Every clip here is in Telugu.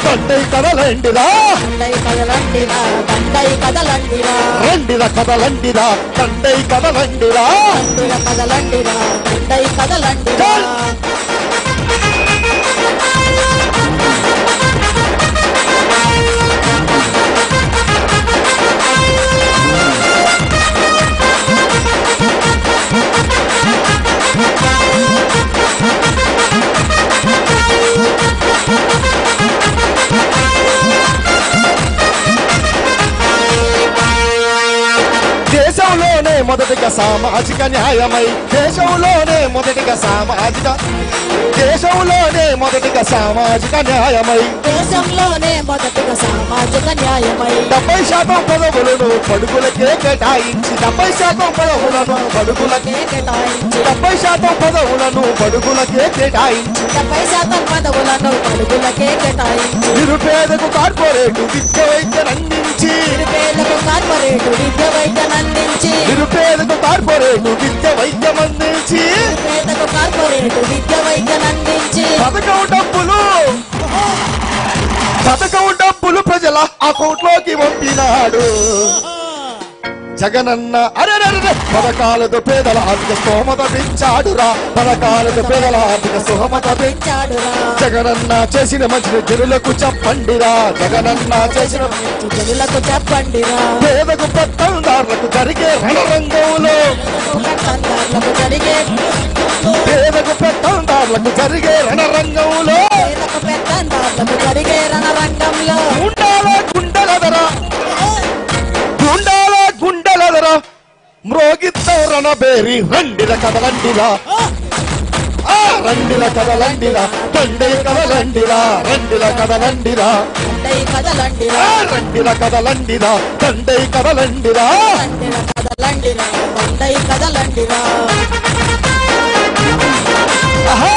దండై కదలండిరా దండై కదలండిరా దండై కదలండిరా రండిరా కదలండిరా దండై కదలండిరా దండిర కదలండిరా దండై కదలండిరా దేశంలోనే మొదటిగా సామాజిక న్యాయమై దేశంలోనే మొదటిగా సామాజిక న్యాయమై దేశంలోనే మొదటిగా సామాజిక న్యాయమై 70% పదవులను బడుగులకే కేటాయించి 70% పదవులను బడుగులకే కేటాయించి 70% పదవులను బడుగులకే కేటాయించి 70% పదవులను బడుగులకే కేటాయించి నిరుపేదకు కార్పొరేట్ విద్య వైద్యం అందించి నిరుపేదకు కార్పొరేట్ విద్య వైద్యం అందించి నిరుపేదకు కార్పొరేట్ విద్య వైద్యం అందించి నిరుపేదకు కార్పొరేట్ విద్య వైద్యం అందించి పథకం డబ్బులు ప్రజల అకౌంట్లోకి పంపినాడు జగనన్న. అరే పథకాలతో పేదల ఆర్థిక స్తోమత పెంచాడురా పథకాలతో పేదల ఆర్థిక స్తోమత పెంచాడురా జగనన్న చేసిన మంచి జనులకు చెప్పండిరా జగనన్న చేసిన జనులకు చెప్పండిరా పేదకు పెత్తందారులకు జరిగే రణరంగంలో పెత్తందారులకు జరిగే పేదకు పెత్తందారులకు జరిగే రణరంగంలో పేదకు పెత్తందారులకు జరిగే రణరంగంలో గుండెలదరా మ్రోగిద్దాం రణబేరి రండిల కదలండిరా రండిల కదలండిరా దండై కదలండిరా రండిల కదలండిరా దండై కదలండిరా రండిల కదలండిరా దండై కదలండిరా దండిర కదలండిరా దండై కదలండిరా ఆహా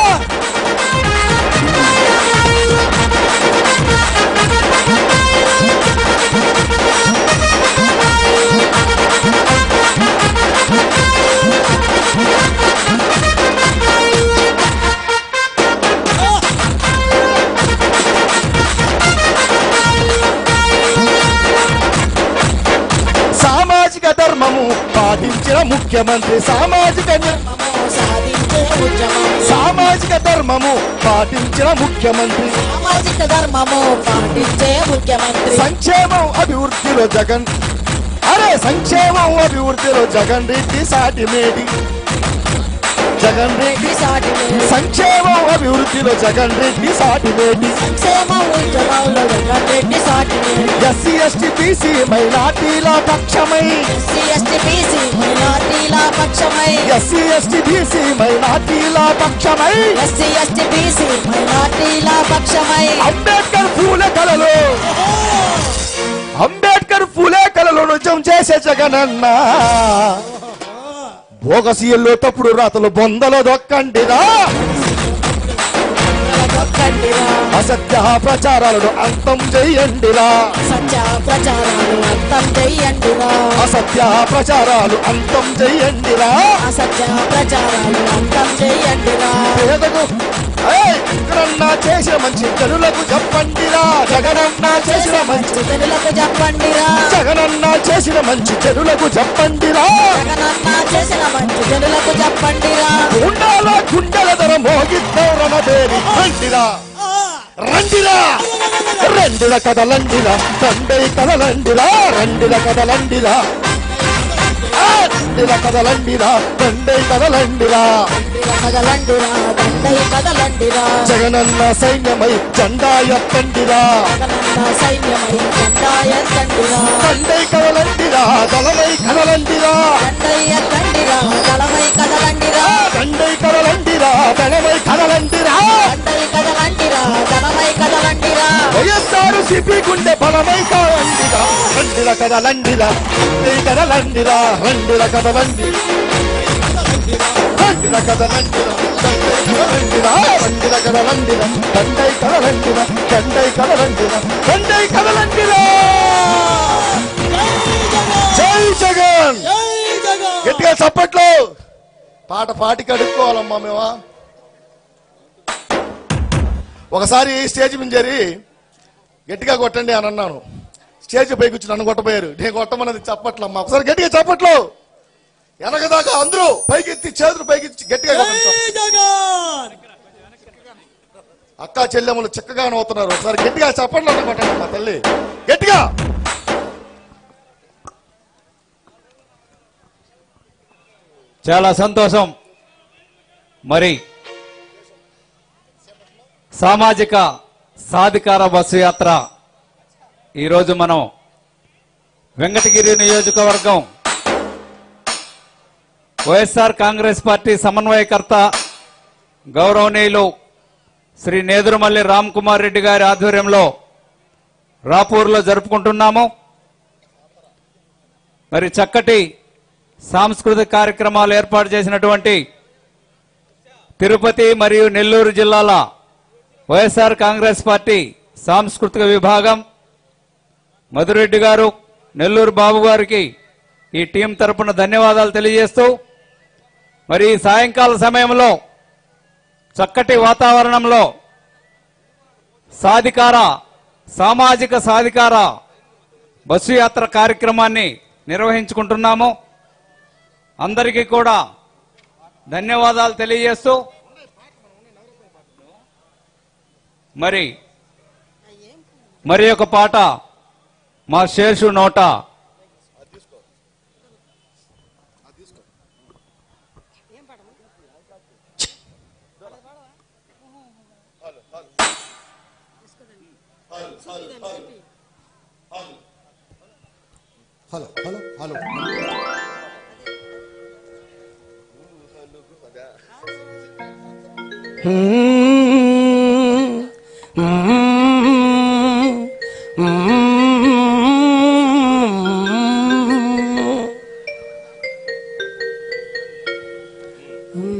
సామాజిక ధర్మము పాటించిన ముఖ్యమంత్రి సామాజిక సాధించే ఉద్యమం సామాజిక ధర్మము పాటించిన ముఖ్యమంత్రి సామాజిక ధర్మము పాటించే ముఖ్యమంత్రి సంక్షేమం అభివృద్ధిలో జగన్ సంక్షేమం అభివృద్ధిలో జగన్ రెడ్డి సాటి మేడి జగన్ రెడ్డి సాటి సంక్షేమం అభివృద్ధిలో జగన్ రెడ్డి సాటి మేడి సంక్షేమం ఉద్యమంలో జగన్ రెడ్డి సాటి ఎస్సీ ఎస్టీ బీసీ మైనార్టీల పక్షమై ఎస్సీ ఎస్టీ బీసీ మైనార్టీల పక్షమై ఎస్సీ ఎస్టీ బీసీ మైనార్టీల పక్షమై ఎస్సీ ఎస్టీ బీసీ మైనార్టీల పక్షమై అంబేద్కర్ పూలే కలలో నిజం చేసే జగనన్న భోగసీల్లో తప్పుడు రాతలు బొందలో దొక్కండిరా అసత్య ప్రచారాలను అంతం చెయ్యండిరా సత్య ప్రచారాలు అంతం చెయ్యండిరా అసత్య ప్రచారాలు అంతం చెయ్యండిరా అసత్య ప్రచారాలు అంతం చెయ్యండిరా పేదకు జగనన్న చేసిన మంచి జనులకు చెప్పండిరా జగనన్న చేసిన మంచి జనులకు చెప్పండిరా జగనన్న చేసిన మంచి జనులకు చెప్పండిరా జగనన్న చేసిన మంచి జనులకు చెప్పండిరా గుండెల ధర మోగిద్దాం రణబేరి రండిరా రండిల కదలండిరా దండై కదలండిరా రండిల కదలండిరా రండిల కదలండిరా దండై కదలండిరా కదలండిరా దండై కదలండిరా జగనన్న సైన్యమై జెండా ఎత్తండిరా జగనన్న సైన్యమై జెండా ఎత్తండిరా దండై కదలండిరా దళమై కదలండిరా దండై ఎత్తండిరా దళమై కదలండిరా దండై కదలండిరా దళమై కదలండిరా దండై కదలండిరా దళమై కదలండిరా వైఎస్ఆర్ సిపి గుండె బలమై కదలండిరా రండిల కదలండిరా దండై కదలండిరా రండిల కదలండి రండిల కదలండిరా రండిల కదలండిరా దండై కదలండిరా దండై కదలండిరా దండై కదలండిరా జై జగన్ గట్టిగా చప్పట్లు పాటికి అడుక్కోవాలమ్మా మేమా ఒకసారి స్టేజ్ మీద చేరి గట్టిగా కొట్టండి అని అన్నాను. స్టేజ్ పైకి వచ్చి నన్ను కొట్టబోయారు. నేను కొట్టమన్నది చప్పట్లమ్మా. ఒకసారి గట్టిగా చప్పట్లు. వెనకదాకా అందరూ పైకెత్తి చేతులు పైకెత్తి గట్టిగా అక్క చెల్లెములు చక్కగా నవ్వుతున్నారు. ఒకసారి గట్టిగా చప్పట్లు కొట్టండి అమ్మా తల్లి, గట్టిగా. చాలా సంతోషం. మరి సామాజిక సాధికార బస్సు యాత్ర ఈరోజు మనం వెంకటగిరి నియోజకవర్గం వైఎస్ఆర్ కాంగ్రెస్ పార్టీ సమన్వయకర్త గౌరవనీయులు శ్రీ నేదురుమల్లి రామ్ కుమార్ రెడ్డి గారి ఆధ్వర్యంలో రాపూర్లో జరుపుకుంటున్నాము. మరి చక్కటి సాంస్కృతిక కార్యక్రమాలు ఏర్పాటు చేసినటువంటి తిరుపతి మరియు నెల్లూరు జిల్లాల వైఎస్ఆర్ కాంగ్రెస్ పార్టీ సాంస్కృతిక విభాగం మధురెడ్డి గారు, నెల్లూరు బాబు గారికి ఈ టీం తరపున ధన్యవాదాలు తెలియజేస్తూ, మరి సాయంకాల సమయంలో చక్కటి వాతావరణంలో సామాజిక సాధికార బస్సు యాత్ర కార్యక్రమాన్ని నిర్వహించుకుంటున్నాము. అందరికీ కూడా ధన్యవాదాలు తెలియజేస్తూ, మరి ఒక పాట మా శేషు నోట హలో హలో హలో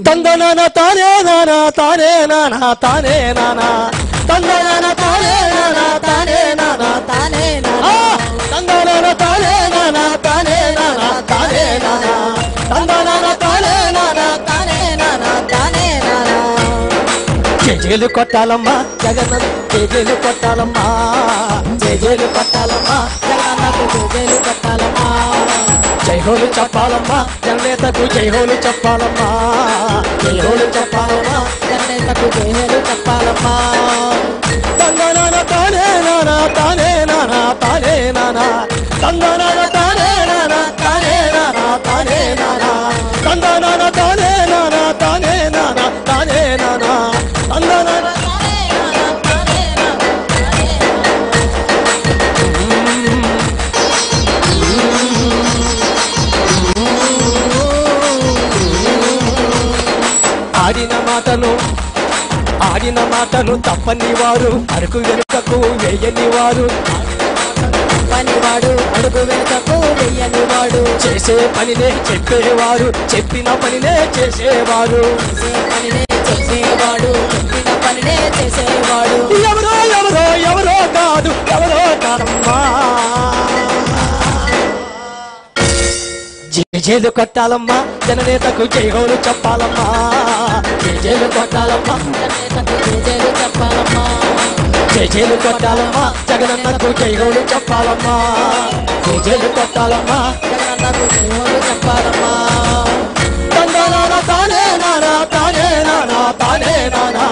తందన తానే నానా తానే నానా తానే నానా తందన తానే నానా తానే నానా తానే తందన తానే నానా తానే నానా తానే నానా తందన తానే నానా తానే తానే జేజేలు కొట్టాలమ్మా జగన్, జేజేలు కొట్టాలమ్మా, జేజేలు కొట్టాలమ్మా జగనన్నకు జేజేలు కొట్టాలమ్మా, జైహోలు చెప్పాలమ్మా జననేతకు, జైహోలు చెప్పాలమ్మా, జైహోలు చెప్పాలమ్మా జగనేతకు జేజేలు చెప్పాలమ్మా. తందన తానే నానా తానే నానా తానే నానా తందన తానే నానా తానే నానా తానే నానా తందన తానే నానా తానే నానా తానే నానా తందన ఆడిన మాటను తప్పని వారు, అడుగు వెనుకకు వేయని వారు, పనివాడు అడుగు వెనుకకు వెయ్యని వాడు, చేసే పనినే చెప్పేవారు, చెప్పిన పనినే చేసేవారు, చేసే పనినే చేసేవాడు, చెప్పిన పనినే చేసేవాడు. ఎవరో ఎవరో ఎవరో కాదు, ఎవరో కాదమ్మా. జేజేలు కొట్టాలమ్మా జననేతకు, జైహోలు చెప్పాలమ్మా, జేజేలు కొట్టాలమ్మా జగనేతకు జేజేలు చెప్పాలమ్మా, జేజేలు కొట్టాలమ్మా జగనన్నకు, జైహోలు చెప్పాలమ్మా, జేజేలు కొట్టాలమ్మా జగనన్నకు జేజేలు చెప్పాలమ్మా. తందన తానే నానా తానే నానా తానే నానా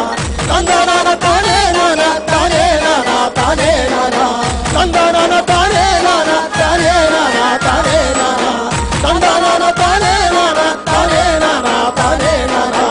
తందన తానే నానా తానే నానా తానే నానా తందన తానే నానా తానే నానా తానే నానా తందన తానే నానా తానే నానా తానే నానా.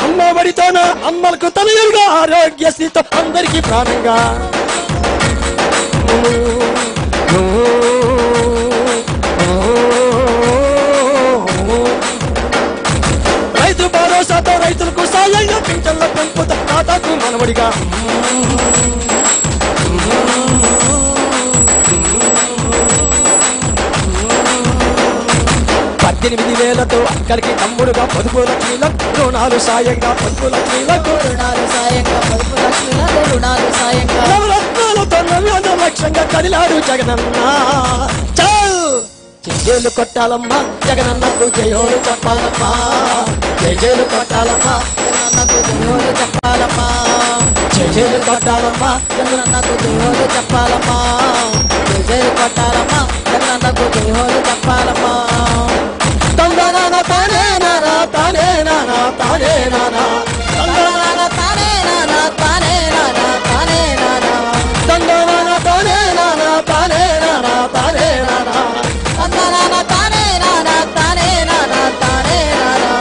అమ్మఒడితోన అమ్మలకు తనయులుగా, ఆరోగ్యశ్రీతో అందరికీ ప్రాణంగా, రైతు భరోసాతో రైతులకు సాయంగా, పింఛన్ల పెంపుతో ఖాతాకు మనవడిగా, 8,000తో అక్కడికి తమ్ముడుగా 10 లక్షలకు రుణాలు సాయంగా 10 లక్షలకు రుణాలు సాయంగా 10 లక్షలకు రుణాలు సాయంగా నవరత్నాలతో నవ్యాంధ్ర లక్ష్యంగా కదిలాడు జగనన్న. చల్ జైలు కొట్టాలమ్మా జగనన్నకు జయోలు చెప్పాలమ్మా, జైలు కొట్టాలమ్మా జగనన్నకు జయోలు చెప్పాలమ్మా, జైలు కొట్టాలమ్మా జగనన్నకు జయోలు చెప్పాలమ్మా, జైలు కొట్టాలమ్మా జగనన్నకు జయోలు చెప్పాలమ్మా. తందనాన తానే నానా తానే నానా తానే నానా తందనాన తానే నానా తానే నానా తానే నానా తందనాన తానే నానా తానే నానా తానే నానా తందనాన తానే నానా తానే నానా తానే నానా.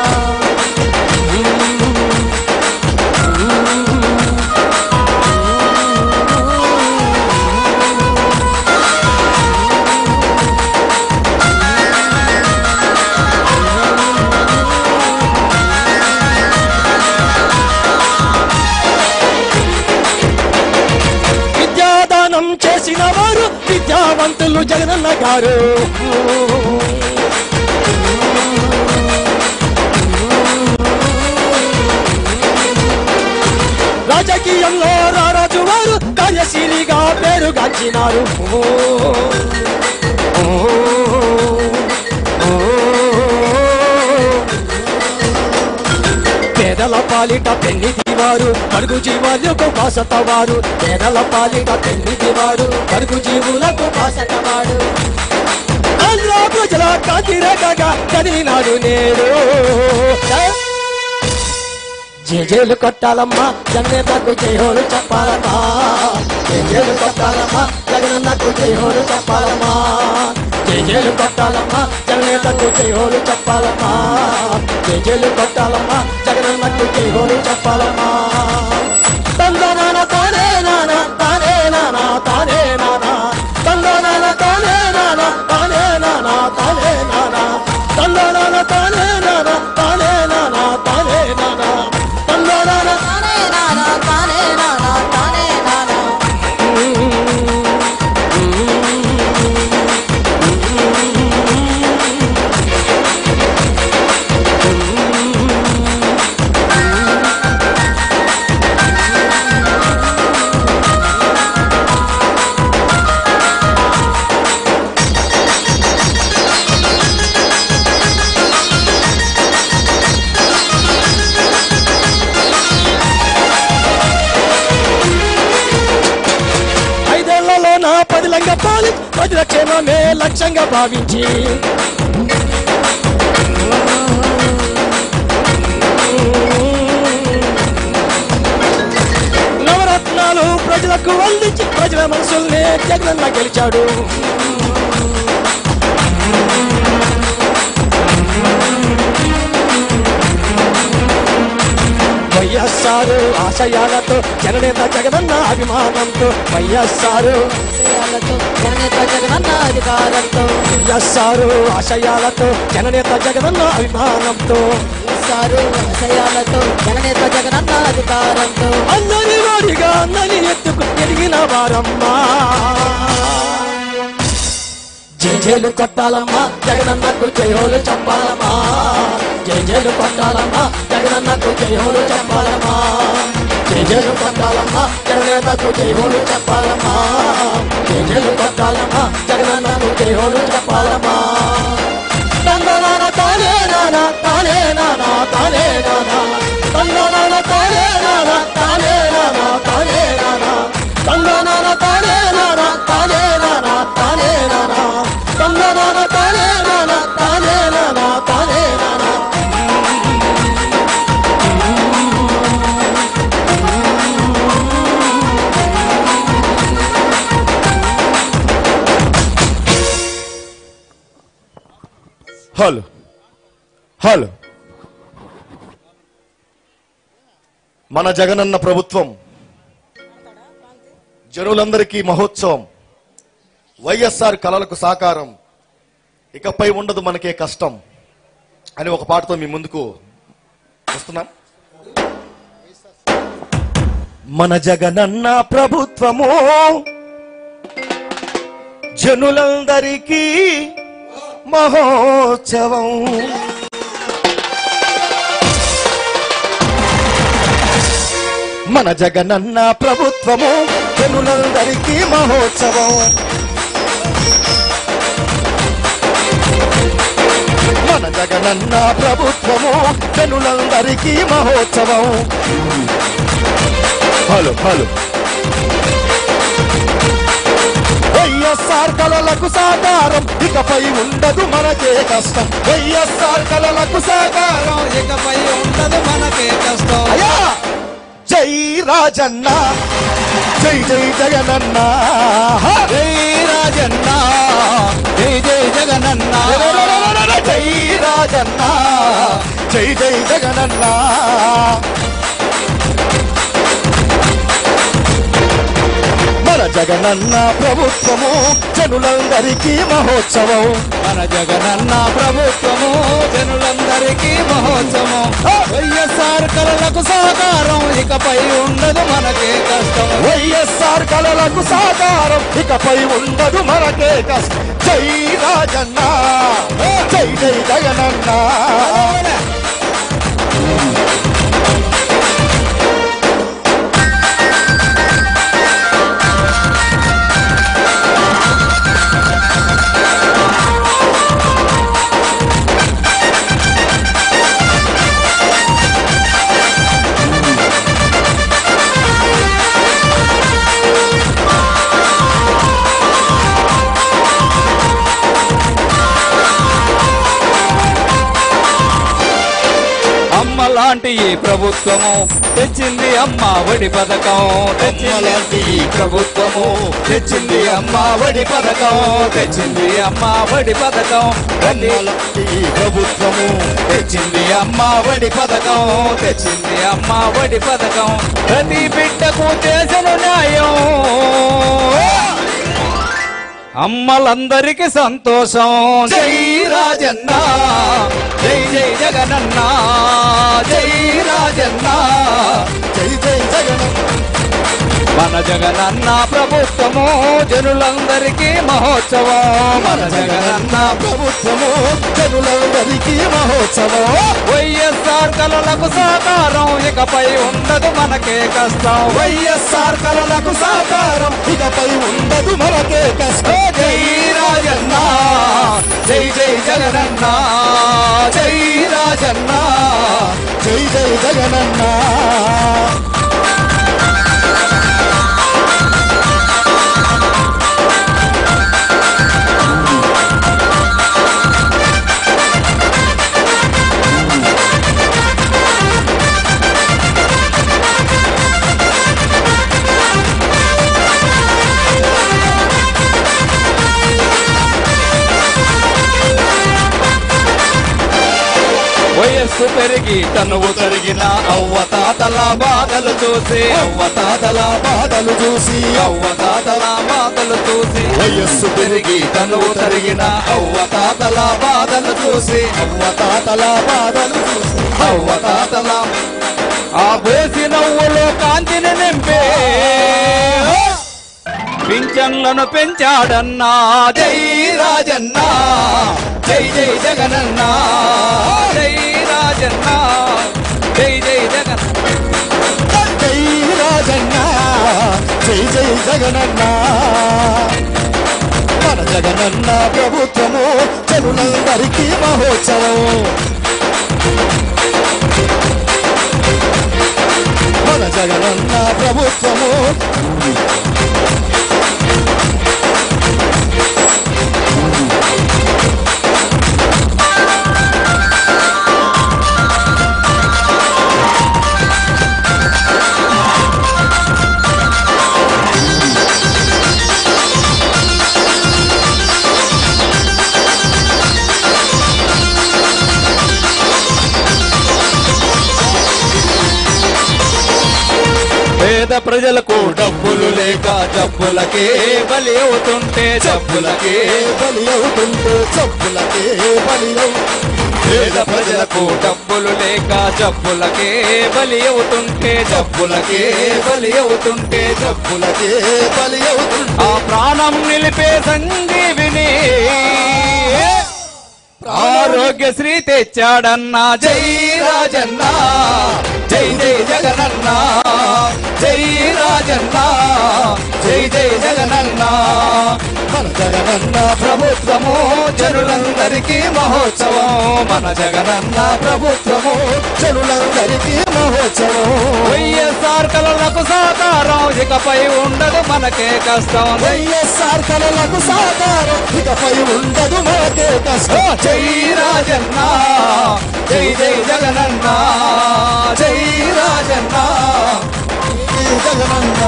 విద్యాదానం చేసిన వారు విద్యావంతులు జగనన్న గారు. రాజకీయంలో రారాజు వారు కార్యశీలిగా పేరుగాంచినారు. పేదల పాలిట పెన్నిదివారు కడుగు జీవాలకు బాసతవారు, పేదల పాలిట పెన్నిదివారు కడుగు జీవులకు బాసటవాడు ఆంధ్ర ప్రజల కాకిరేకగా కదిలినాడు నేడు. జైలు కొట్టాలమ్మా జగనేతకు జయోలు చెప్పాలమ్మా, జైలు కొట్టాలమ్మా జగనన్నకు జయోలు చెప్పాలమ్మా, జైలు కొట్టాలమ్మా జగనేతకు జయోలు చెప్పాలమ్మా, జైలు కొట్టాలమ్మా జగనన్నకు జయోలు చెప్పాలమ్మా. తందనాన తానే నానా తానే నానా తానే నానా తందనాన తానే నానా తానే నానా తానే నానా తందనాన తానే నానా తానే నానా తానే నానా తందనాన తానే నానా తానే నానా తానే నానా. ఐదేళ్లలో నా 10 లంగ పాలి ప్రజల క్షేమమే లక్ష్యంగా భావించి నవరత్నాలు ప్రజలకు అందించి ప్రజల మనసుల్నే జగనన్న గెలిచాడు. వైఎస్ఆర్ ఆశయాలతో జననేత జగనన్న అభిమానంతో వైఎస్ఆర్ ఆశయాలతో జననేత జగనన్న అధికారంతో వైఎస్ఆర్ ఆశయాలతో జననేత జగనన్న అభిమానంతో సారు ఆశయాలతో జననేత జగనన్న అధికారంతో అందరి వాడిగా అందరి ఎత్తుకు ఎదిగిన వారమ్మా. జైలు కొట్టాలమ్మా జగనన్నకు జయోలు చెప్పాలమ్మా, జైలు కొట్టాలమ్మా జగనన్నకు జయోలు చెప్పాలమ్మా, జైలు కొట్టాలమ్మా జగనేతకు జయోలు చెప్పాలమ్మా, జైలు కొట్టాలమ్మా జగనన్నకు జయోలు చెప్పాలమ్మా. తందనాన తానే నానా తానే నానా తానే నానా తందనాన తానే నానా తానే నానా తానే నానా తందనాన తానే నానా తానే నానా తానే నానా తందనాన తానే నానా తానే నానా తానే నానా. హలో హలో మన జగనన్న ప్రభుత్వం జనులందరికీ మహోత్సవం, వైఎస్ఆర్ కలలకు సాకారం, ఇకపై ఉండదు మనకే కష్టం అని ఒక పాటతో మీ ముందుకు వస్తున్నాం. మన జగనన్న ప్రభుత్వము జనులందరికీ మహోత్సవం. మన జగనన్న ప్రభుత్వము జనులందరికీ మహోత్సవం. మన జగనన్న ప్రభుత్వము జనులందరికీ మహోత్సవం. హలో హలో వైఎస్ఆర్ కలలకు సాకారం ఇకపై ఉండదు మనకే కష్టం. వైఎస్ఆర్ కలలకు సాకారం ఇకపై ఉండదు మనకే కష్టం. అయ్యా జై రాజన్న, జై జై జగనన్న, జై రాజన్న, జై జై జగనన్న, జై రాజన్న, జై జై జగనన్న. మన జగనన్న ప్రభుత్వము జనులందరికీ మహోత్సవం. మన జగనన్న ప్రభుత్వము జనులందరికీ మహోత్సవం. వైఎస్ఆర్ కలలకు సాకారం ఇకపై ఉండదు మనకే కష్టం. వైఎస్ఆర్ కలలకు సాకారం ఇకపై ఉండదు మనకే కష్టం. జై రాజన్న, జై జై జగనన్న. లాంటి ఈ ప్రభుత్వము తెచ్చింది అమ్మ ఒడి పథకం. లాంటి ఈ ప్రభుత్వము తెచ్చింది అమ్మ ఒడి పథకం. తెచ్చింది అమ్మ ఒడి పథకం. లాంటి ఈ ప్రభుత్వము తెచ్చింది అమ్మ ఒడి పథకం. తెచ్చింది అమ్మ ఒడి పథకం. ప్రతి బిడ్డకు చేసిన న్యాయం. అమ్మలందరికీ సంతోషం. జై రాజన్న, జై జై జగనన్న, జై రాజన్న, జై జై జగనన్న. మన జగనన్న ప్రభుత్వము జనులందరికీ మహోత్సవం. మన జగనన్న ప్రభుత్వము జనులందరికీ మహోత్సవం. వైఎస్ఆర్ కలలకు సాకారం ఇకపై ఉండదు మనకే కష్టం. వైఎస్ఆర్ కలలకు సాకారం ఇకపై ఉండదు మనకే కష్టం. జై రాజన్న, జై జై జగనన్న, జై రాజన్న, జై జై జగనన్న. వయస్సు పెరిగి తనువు తరిగిన అవ్వ తాతల బాధలు చూసి, అవ్వ తాతల బాధలు చూసి, అవ్వ తాతల బాధలు చూసి, వయస్సు పెరిగి తనువు తరిగిన అవ్వ తాతల బాధలు చూసి, అవ్వ తాతల బాధలు చూసి, అవ్వ తాతల ఆ వేసి నవ్వులో కాంతిని నింపే పింఛన్లను పెంచాడన్నా. జై రాజన్న, జై జై జగనన్న, జై రాజన్న, జై జై జగన్న. జై రాజన్న, జై జై జగనన్న. మన జగనన్న ప్రభుత్వము జనులందరికీ మహోత్సవం. మన జగనన్న ప్రభుత్వము పేద ప్రజలకు డబ్బులు లేక జబ్బులకే బలి అవుతుంటే, జబ్బులకే బలి అవుతుంటే, జబ్బులకే బలి అవుతుంటే, పేద ప్రజలకు డబ్బులు లేక జబ్బులకే బలి అవుతుంటే, జబ్బులకే బలి అవుతుంటే, జబ్బులకే బలి అవుతుంటే, ఆ ప్రాణం నిలిపే సంజీవిని ఆరోగ్యశ్రీ తెచ్చాడన్నా జై రాజన్న, జై జై జగనన్న, జై రాజన్న, జై జై జగనన్న. మన జగనన్న ప్రభుత్వము జనులందరికీ మహోత్సవం, మన జగనన్న ప్రభుత్వము జనులందరికీ మహోత్సవం. వైఎస్ఆర్ కలలకు సాకారం ఇకపై ఉండదు మనకే కష్టం, వైఎస్ఆర్ కలలకు సాకారం ఇకపై ఉండదు మనకే కష్టం. జై రాజన్న, జై జై జగనన్న, జై రాజన్న, జై జగనన్న.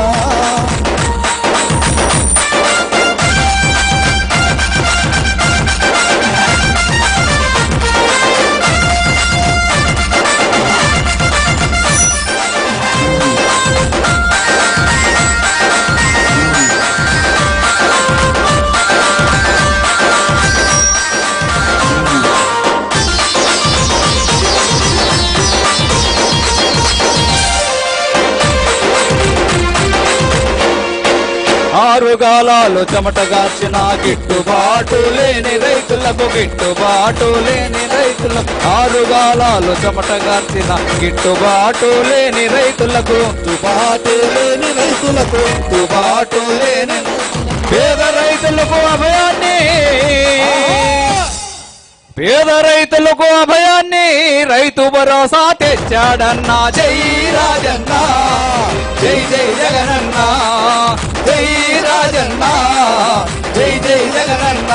ఆరుగాలాలు చెమటగార్చిన గిట్టుబాటు లేని రైతులకు, గిట్టుబాటు లేని రైతులకు, ఆరుగాలాలు చెమటగార్చిన గిట్టుబాటు లేని రైతులకు, గిట్టుబాటు లేని రైతులకు, గిట్టుబాటు లేని పేద రైతులకు అభయాన్ని, పేద రైతులకు అభయాన్ని రైతు భరోసా తెచ్చాడన్నా జై రాజన్న, జై జై జగనన్న, జై రాజన్న, జై జై జగనన్న.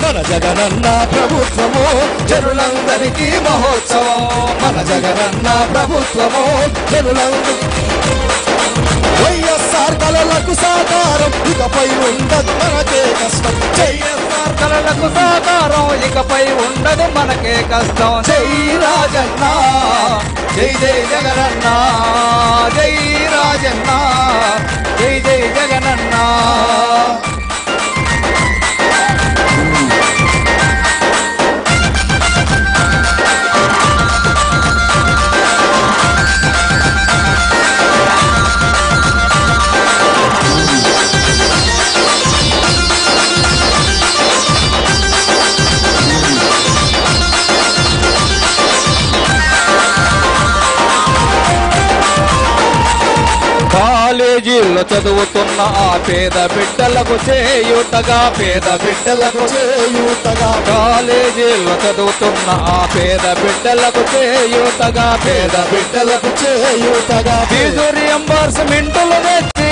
మన జగనన్న ప్రభుత్వము జనులందరికీ మహోత్సవం, మన జగనన్న ప్రభుత్వము జనులందరికీ. వైఎస్ఆర్ కలలకు సాకారం ఇకపై ఉండదు మనకే కష్టం, వైఎస్ఆర్ కలలకు సాకారం ఇకపై ఉండదు మనకే కష్టం. జై రాజన్న, జై జై జగనన్న, జై రాజన్న, జై జై జగనన్న. కాలేజీల్లో చదువుతున్న ఆ పేద బిడ్డలకు చేయూతగా, పేద బిడ్డలకు చేయూతగా, కాలేజీల్లో చదువుతున్న ఆ పేద బిడ్డలకు చేయూతగా, పేద బిడ్డలకు చేయూతగా, ఫీజు రియంబర్స్మెంటులు తెచ్చి,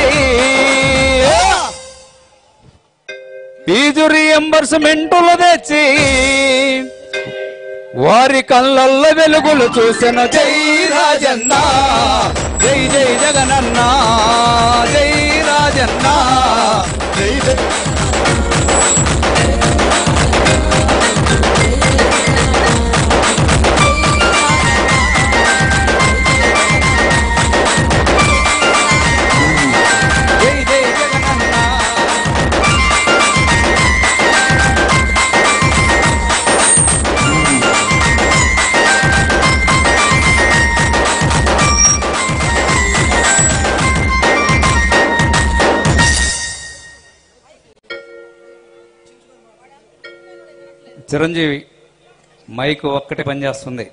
ఫీజు రియంబర్స్మెంటులు తెచ్చి వారి కళ్ళల్లో వెలుగులు చూసిన జై రాజన్న, జై జై జగనన్న, జై రాజన్న, జై జై. జై జై జగనన్న. చిరంజీవి మైక్ ఒక్కటే పనిచేస్తుంది,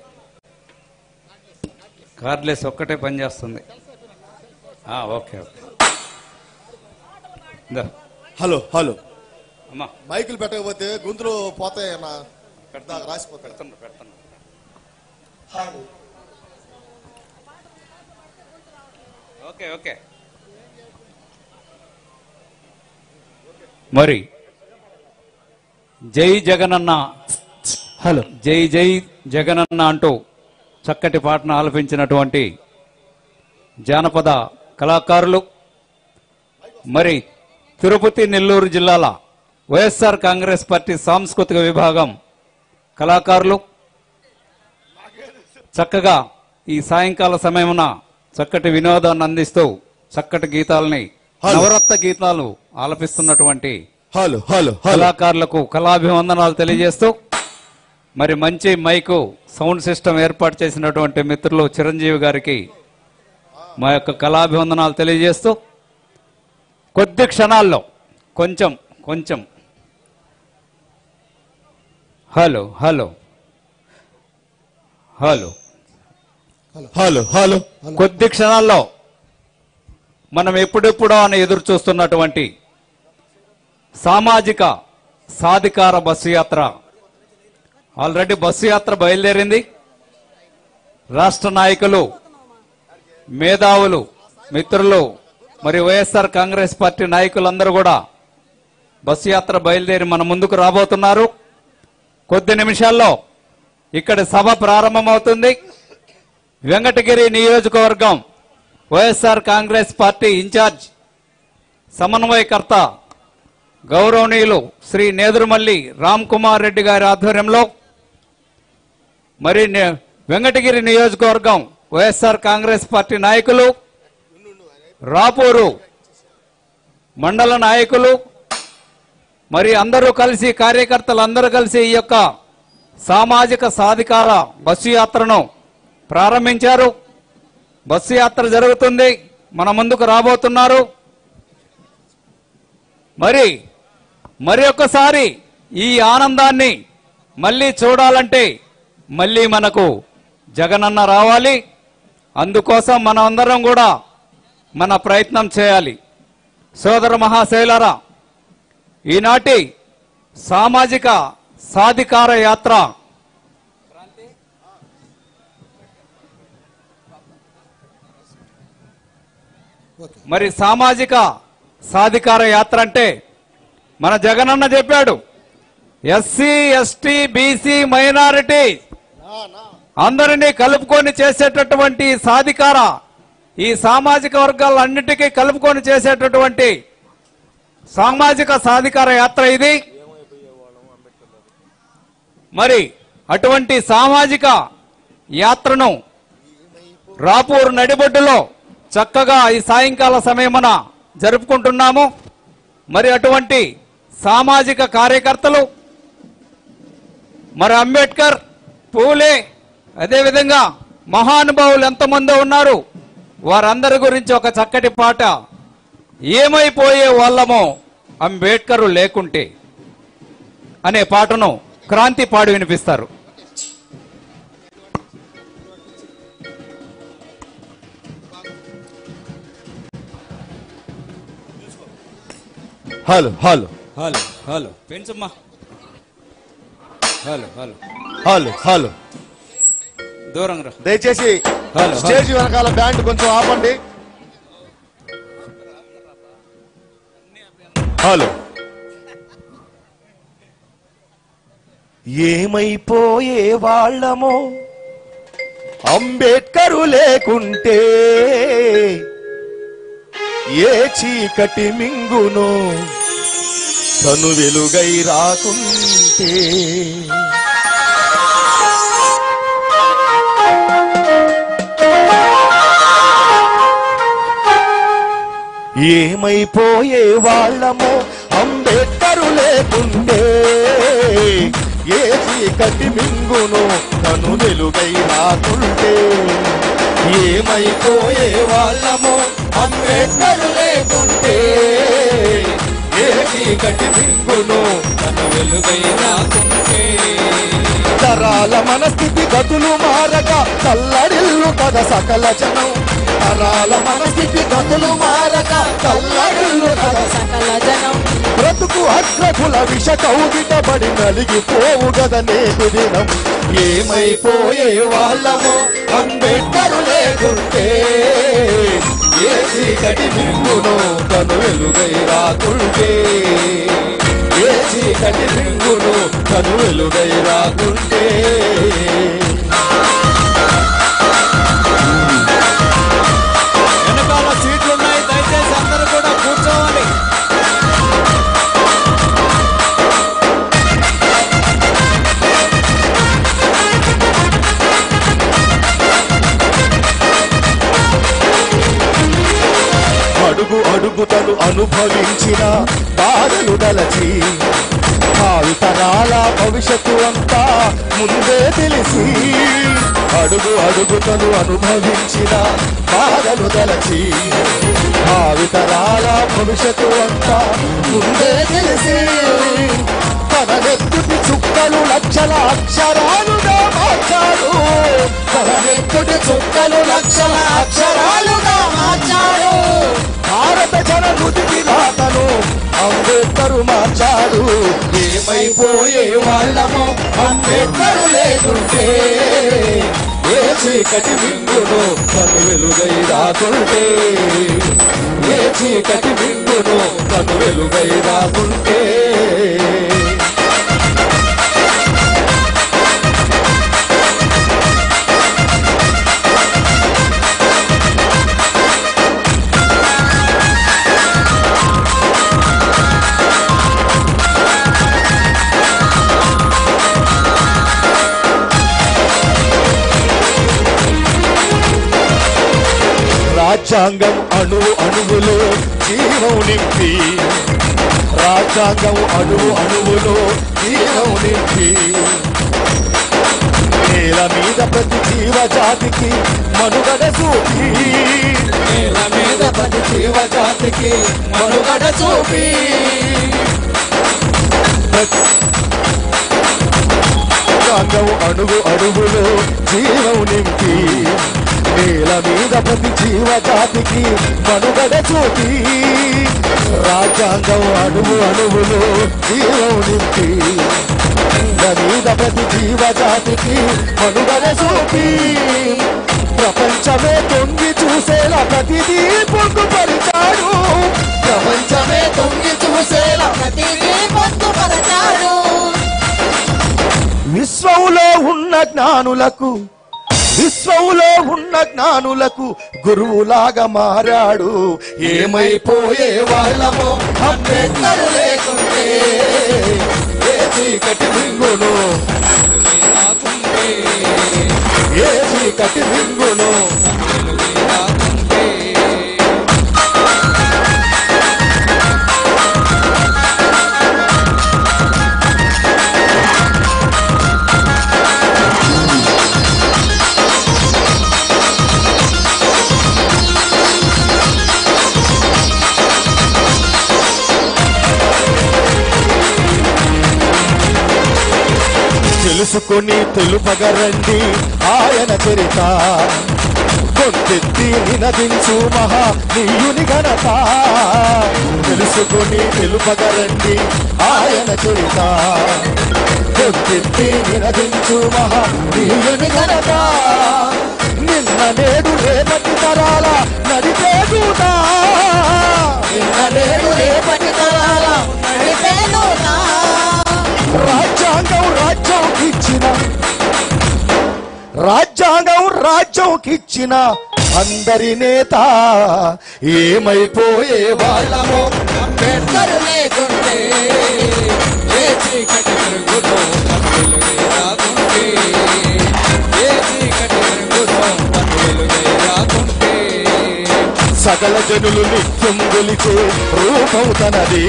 కార్డ్లెస్ ఒక్కటే పనిచేస్తుంది. Okay okay. హలో హలో, అమ్మా మైకులు పెట్టకపోతే గొంతులు పోతాయి అన్న, రాసిపోతాడు. పెడతాను. Okay okay. మరి జై జగనన్న, హలో, జై జై జగనన్న అంటూ చక్కటి పాటను ఆలపించినటువంటి జానపద కళాకారులు, మరి తిరుపతి నెల్లూరు జిల్లాల వైఎస్ఆర్ కాంగ్రెస్ పార్టీ సాంస్కృతిక విభాగం కళాకారులు చక్కగా ఈ సాయంకాల సమయమున చక్కటి వినోదాన్ని అందిస్తూ చక్కటి గీతాలని, నవరత్న గీతాలు ఆలపిస్తున్నటువంటి కళాకారులకు కళాభివందనాలు తెలియజేస్తూ, మరి మంచి మైకు సౌండ్ సిస్టమ్ ఏర్పాటు చేసినటువంటి మిత్రులు చిరంజీవి గారికి మా యొక్క కళాభివందనాలు తెలియజేస్తూ, కొద్ది క్షణాల్లో కొంచెం hello hello hello hello hello కొద్ది క్షణాల్లో మనం ఎప్పుడెప్పుడో అని ఎదురు చూస్తున్నటువంటి సామాజిక సాధికార బస్సు యాత్ర ఆల్రెడీ బస్సు యాత్ర బయలుదేరింది. రాష్ట్ర నాయకులు, మేధావులు, మిత్రులు మరియు వైఎస్ఆర్ కాంగ్రెస్ పార్టీ నాయకులందరూ కూడా బస్సు యాత్ర బయలుదేరి మన ముందుకు రాబోతున్నారు. కొద్ది నిమిషాల్లో ఇక్కడ సభ ప్రారంభమవుతుంది. వెంకటగిరి నియోజకవర్గం వైఎస్ఆర్ కాంగ్రెస్ పార్టీ ఇన్ఛార్జ్ సమన్వయకర్త గౌరవనీయులు శ్రీ నేదురుమల్లి రామ్ కుమార్ రెడ్డి గారి ఆధ్వర్యంలో మరి వెంకటగిరి నియోజకవర్గం వైఎస్ఆర్ కాంగ్రెస్ పార్టీ నాయకులు, రాపూరు మండల నాయకులు మరి అందరూ కలిసి, కార్యకర్తలు అందరూ కలిసి ఈ యొక్క సామాజిక సాధికార బస్సు యాత్రను ప్రారంభించారు. బస్సు యాత్ర జరుగుతుంది, మన ముందుకు రాబోతున్నారు. మరి ఒక్కసారి ఈ ఆనందాన్ని మళ్ళీ చూడాలంటే మళ్ళీ మనకు జగనన్న రావాలి. అందుకోసం మనం అందరం కూడా మన ప్రయత్నం చేయాలి. సోదర మహాశైలరా, ఈనాటి సామాజిక సాధికార యాత్ర మరి సామాజిక సాధికార యాత్ర అంటే మన జగనన్న చెప్పాడు, ఎస్సీ, ఎస్టీ, బీసీ, మైనారిటీ అందరినీ కలుపుకొని చేసేటటువంటి సాధికార, ఈ సామాజిక వర్గాలన్నిటికీ కలుపుకొని చేసేటటువంటి సామాజిక సాధికార యాత్ర ఇది. మరి అటువంటి సామాజిక యాత్రను రాపూర్ నడిబొడ్డులో చక్కగా ఈ సాయంకాల సమయమున జరుపుకుంటున్నాము. మరి అటువంటి సామాజిక కార్యకర్తలు, మరి అంబేద్కర్, పూలే, అదేవిధంగా మహానుభావులు ఎంతమంది ఉన్నారు, వారందరి గురించి ఒక చక్కటి పాట, ఏమైపోయే వాళ్ళమో అంబేద్కర్ లేకుంటే అనే పాటను క్రాంతి పాడి వినిపిస్తారు. హలో హలో హలో హలో పెంచమ్మా. హలో హలో హలో హలో దూరం రా. దయచేసి హలో స్టేజ్ వెనకాల బ్యాండ్ కొంచెం ఆపండి. హలో ఏమైపోయే వాళ్ళమో అంబేద్కరు లేకుంటే, ఏ చీకటి మింగునో తను వెలుగై రాకుంటే. ఏమైపోయే వాళ్ళమో అంబేద్కరు లేకుంటే, ఏ చీకటి మింగునో తను వెలుగై రాకుంటే. ఏమైపోయే వాళ్ళమో అంబేద్కరు లేకుంటే, ఏ చీకటి మింగునో తను వెలుగై రాకుంటే. తరాల మనస్థితి గతులు మారగా తల్లడిల్లు కదా సకల జనం. తరాల మనస్థితి గతులు మారగా తల్లడిల్లు కదా సకల జనం. బ్రతుకు అగ్రకుల విష కౌగిటబడి నలిగిపోవు గద నేటి దినం. ఏమైపోయే వాళ్ళమో అంబేద్కరు లేకుంటే, ఏ చీకటి మింగునో తను వెలుగై రాకుంటే. ఏ చీకటి మింగునో తను వెలుగై రాకుంటే. వెనకాల సీట్లు ఉన్నాయి, దయచేసి అందరూ కూడా కూర్చోవాలి. అడుగు అడుగుతను అనుభవించిన బాధలు దలచి, భావితరాల భవిష్యత్తు అంతా ముందే తెలిసి. అడుగు అడుగుతను అనుభవించిన బాధలు దలచి, భావితరాల భవిష్యత్తు అంతా ముందే తెలిసి. తన తన నెత్తుటి చుక్కలు లక్షల అక్షరాలుగా మార్చాడు. తన నెత్తుటి చుక్కలు లక్షల అక్షరాలుగా మార్చాడు. భారత జన నుదిటి రాతను అంబేద్కరు మార్చాడు. ఏమైపోయే వాళ్ళము అంబేద్కరు లేకుంటే, ఏ చీకటి వింగును కను వెలుగై రాకుంటే, ఏ చీకటి వింగును కను వెలుగై రాకుంటే. రాజ్యాంగం అణువు అణువులో జీవం నింపి, రాజ్యాంగం అణువు అణువులో జీవం నింపి, నేల మీద ప్రతి జీవ జాతికి మనుగడ చూపి, నేల మీద ప్రతి జీవ జాతికి మనుగడ చూపి, రాజ్యాంగం అణువు అణువులో జీవం నింపి, నేల మీద ప్రతి జీవ జాతికి మనుగడ చూపి, రాజ్యాంగం అణువు అణువులో జీవం నింపి, నేల మీద ప్రతి జీవ జాతికి మనుగడ చూపి, ప్రపంచమే తొంగి చూసేలా ప్రతిదీ పొందుపరిచాడు. ప్రపంచమే తొంగి చూసేలా ప్రతిదీ పొందుపరచాడు. విశ్వంలో ఉన్న జ్ఞానులకు, విశ్వంలో ఉన్న జ్ఞానులకు గురువులాగా మారాడు. ఏమైపోయే వాళ్ళమో అంబేద్కరు లేకుంటే, ఏ చీకటి వింగును, ఏ చీకటి వింగును. తెలుసుకొని తెలుపగరండి ఆయన చరిత, గొంతెత్తి నినదించు మహానీయుని ఘనత. తెలుసుకొని తెలుపగరండి ఆయన చరిత, గొంతెత్తి నినదించు మహానీయుని ఘనత. నిన్న నేడు రేపటి తరాల నడిపే దూత, నిన్న నేడు రేపటి తరాల నడిపే దూత. రాజ్యాంగం రాజ్యంకిచ్చిన, రాజ్యాంగం రాజ్యంకిచ్చిన అందరి నేత. ఏమైపోయే వాళ్ళమో అంబేద్కర్ లేకుంటే, ఏ చీకటి వెలుగుతో వెలుగై రాకుంటే, ఏ చీకటి వెలుగుతో వెలుగై రాకుంటే. సకల జనులు నిత్యం గొలిచే రూపం తనది,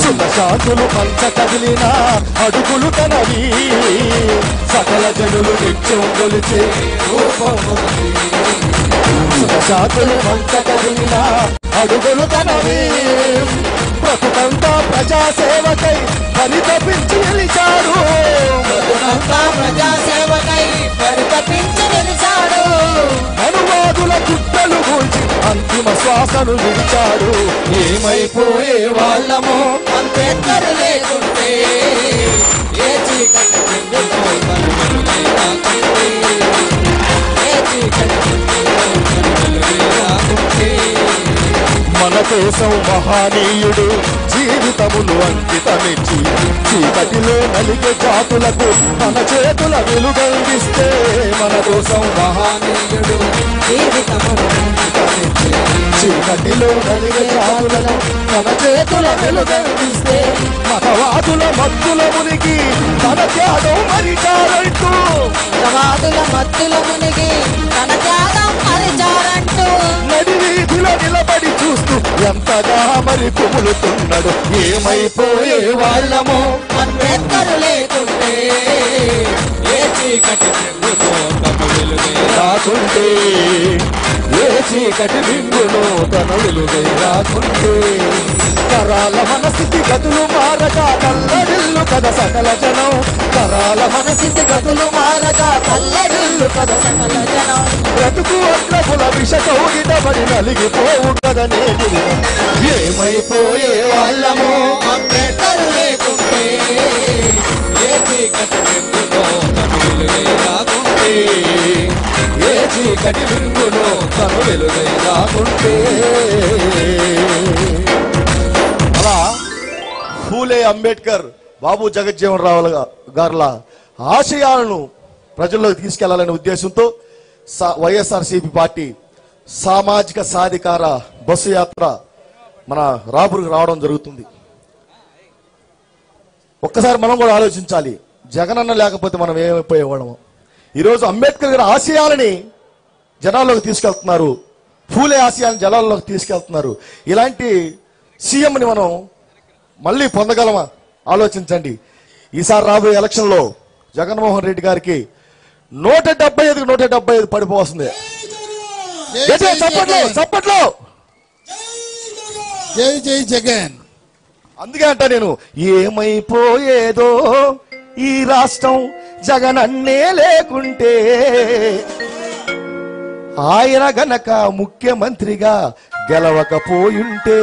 సుఖశాంతులు పంచ కదిలిన అడుగులు తనవి. సకల జనులు నిత్యం కొలిచే రూపం, సుఖశాంతులు పంచ కదిలిన అడుగులు తనవి. బ్రతుకంతా ప్రజాసేవకై పరితపించి నిలిచాడు, బ్రతుకంతా ప్రజాసేవకై పరితపించి నిలిచాడు. అనువాదుల కుట్రలు కూల్చి అంతిమ శ్వాసను విడిచాడు. ఏమైపోయే వాళ్ళమో అంబేద్కర్ లేకుంటే, ఏ చీకటి వెలుగుతో వెలుగై రాకుంటే, ఏ చీకటి వెలుగుతో వెలుగై రాకుంటే. మన కోసం మహానీయుడు జీవితమును అంకితమిచ్చి, చీకటిలో నలిగే జాతులకు తన చేతుల వెలుగందిస్తే. మన కోసం మహానీయుడు జీవితమును అంకితమిచ్చి, చీకటిలో నలిగే జాతులకు తన చేతుల వెలుగందిస్తే. మతవాదుల మత్తుల మునిగి తన త్యాగం మరిచారంటూ, మతవాదుల మత్తుల మునిగి తన త్యాగం మరిచారంటూ. నడి వీధిలో నిలబడి చూస్తూ ఎంతగా మరి కుములుతున్నాడు. ఏమైపోయే వాళ్ళమో అంబేద్కర్ లేకుంటే, ఏ చీకటి వెలుగుతో వెలుగై రాకుంటే, ఏ చీకటి బిందులో తన వెలుగై రాకుంటే తరాల మనస్థితి గతులు మారగా తల్లడిల్లు కథ సకల జనం తరాల మనస్థితి గతులు మారగా తల్లడిల్లు కథ సకల జనం బ్రతుకు అగ్రపుల విష కౌగిటబడి నలిగిపోవు కదనే ఏమైపోయే వాళ్ళము అంబేద్కర్ లేకుంటే ఏ చీకటి బిందులో తన వెలుగై రాకుంటే ఏ చీకటి బిందులో తన వెలుగై రాకుంటే అలా ఫూలే అంబేద్కర్ బాబు జగజ్జీవన్ రావు గారుల ఆశయాలను ప్రజల్లోకి తీసుకెళ్లాలనే ఉద్దేశంతో వైఎస్ఆర్సీపీ పార్టీ సామాజిక సాధికార బస్సు యాత్ర మన రాపురికి రావడం జరుగుతుంది. ఒక్కసారి మనం కూడా ఆలోచించాలి, జగనన్న లేకపోతే మనం ఏమైపోయేవాళ్ళము. ఈరోజు అంబేద్కర్ గారి ఆశయాలని జనాల్లోకి తీసుకెళ్తున్నారు, ఫూలే ఆశయాలను జనాల్లోకి తీసుకెళ్తున్నారు. ఇలాంటి సీఎంని మనం మళ్ళీ పొందగలమా ఆలోచించండి. ఈసారి రాబోయే ఎలక్షన్లో జగన్మోహన్ రెడ్డి గారికి 175 పడిపోతుంది. చప్పట్లో జై జై జగన్. అందుకే అంట నేను, ఏమైపోయేదో ఈ రాష్ట్రం జగనన్నే లేకుంటే, ఆయన గనక ముఖ్యమంత్రిగా గెలవకపోయుంటే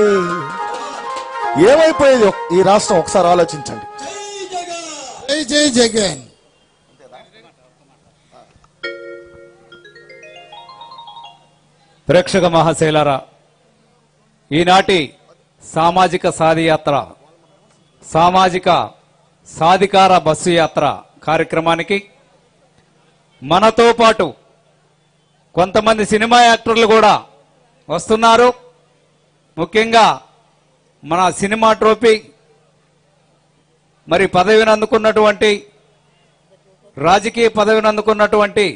ఏమైపోయేది ఈ రాష్ట్రం ఒకసారి ఆలోచించండి. జై జై జగన్. ప్రేక్షక మహాశైలారా, ఈనాటి సామాజిక సాధియాత్ర సామాజిక సాధికార బస్సు యాత్ర కార్యక్రమానికి మనతో పాటు కొంతమంది సినిమా యాక్టర్లు కూడా వస్తున్నారు. ముఖ్యంగా మన సినిమా ట్రోఫీ మరి పదవిని అందుకున్నటువంటి, రాజకీయ పదవిని అందుకున్నటువంటి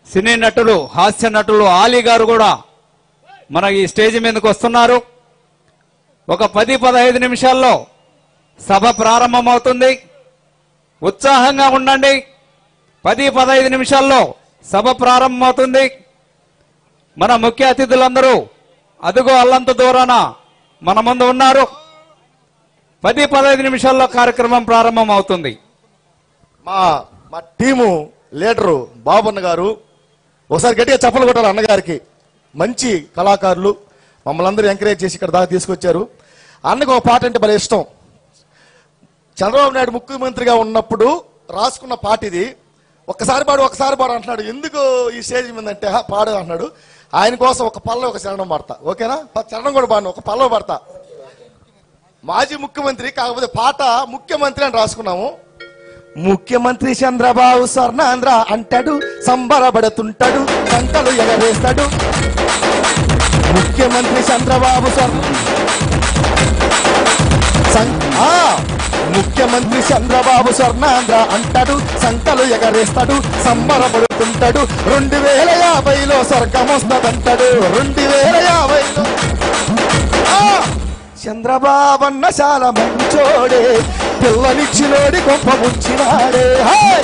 సినీ నటులు, హాస్య నటులు ఆలీ గారు కూడా మన ఈ స్టేజ్ మీదకి వస్తున్నారు. ఒక 10-15 నిమిషాల్లో సభ ప్రారంభమవుతుంది. ఉత్సాహంగా ఉండండి. 10-15 నిమిషాల్లో సభ ప్రారంభమవుతుంది. మన ముఖ్య అతిథులందరూ అదుగో అల్లంత దూరాన మన ముందు ఉన్నారు. 10-15 నిమిషాల్లో కార్యక్రమం ప్రారంభం అవుతుంది. మా టీము లీడరు బాబన్న గారు, ఒకసారి గట్టిగా చప్పలు కొట్టాలి అన్నగారికి. మంచి కళాకారులు, మమ్మల్ని అందరూ ఎంకరేజ్ చేసి ఇక్కడ దాకా తీసుకొచ్చారు. అన్నకు ఒక పాట అంటే భలే ఇష్టం. చంద్రబాబు నాయుడు ముఖ్యమంత్రిగా ఉన్నప్పుడు రాసుకున్న పాట ఇది. ఒక్కసారి పాడు అంటున్నాడు. ఎందుకు ఈ స్టేజ్ మీద అంటే పాడు అంటున్నాడు. ఆయన కోసం ఒక పల్లవి, ఒక చరణం పాడతా. ఓకేనా? చరణం కూడా పాడిన, ఒక పల్లవి పాడతా. మాజీ ముఖ్యమంత్రి కాకపోతే పాట ముఖ్యమంత్రి అని రాసుకున్నాము. ముఖ్యమంత్రి చంద్రబాబు స్వర్ణాంధ్ర అంటాడు, సంబరపడుతుంటాడు, సంకలు ఎగరేస్తాడు. ముఖ్యమంత్రి చంద్రబాబు ముఖ్యమంత్రి చంద్రబాబు స్వర్ణాంధ్ర అంటాడు, సంకలు ఎగరేస్తాడు, సంబరపడుతుంటాడు. 2050లో స్వర్గం వస్తుందంటాడు. 2050లో చంద్రబాబన్న చాలా మంచోడే, పిల్లనిచ్చినోడి గొప్ప ముంచినాడే.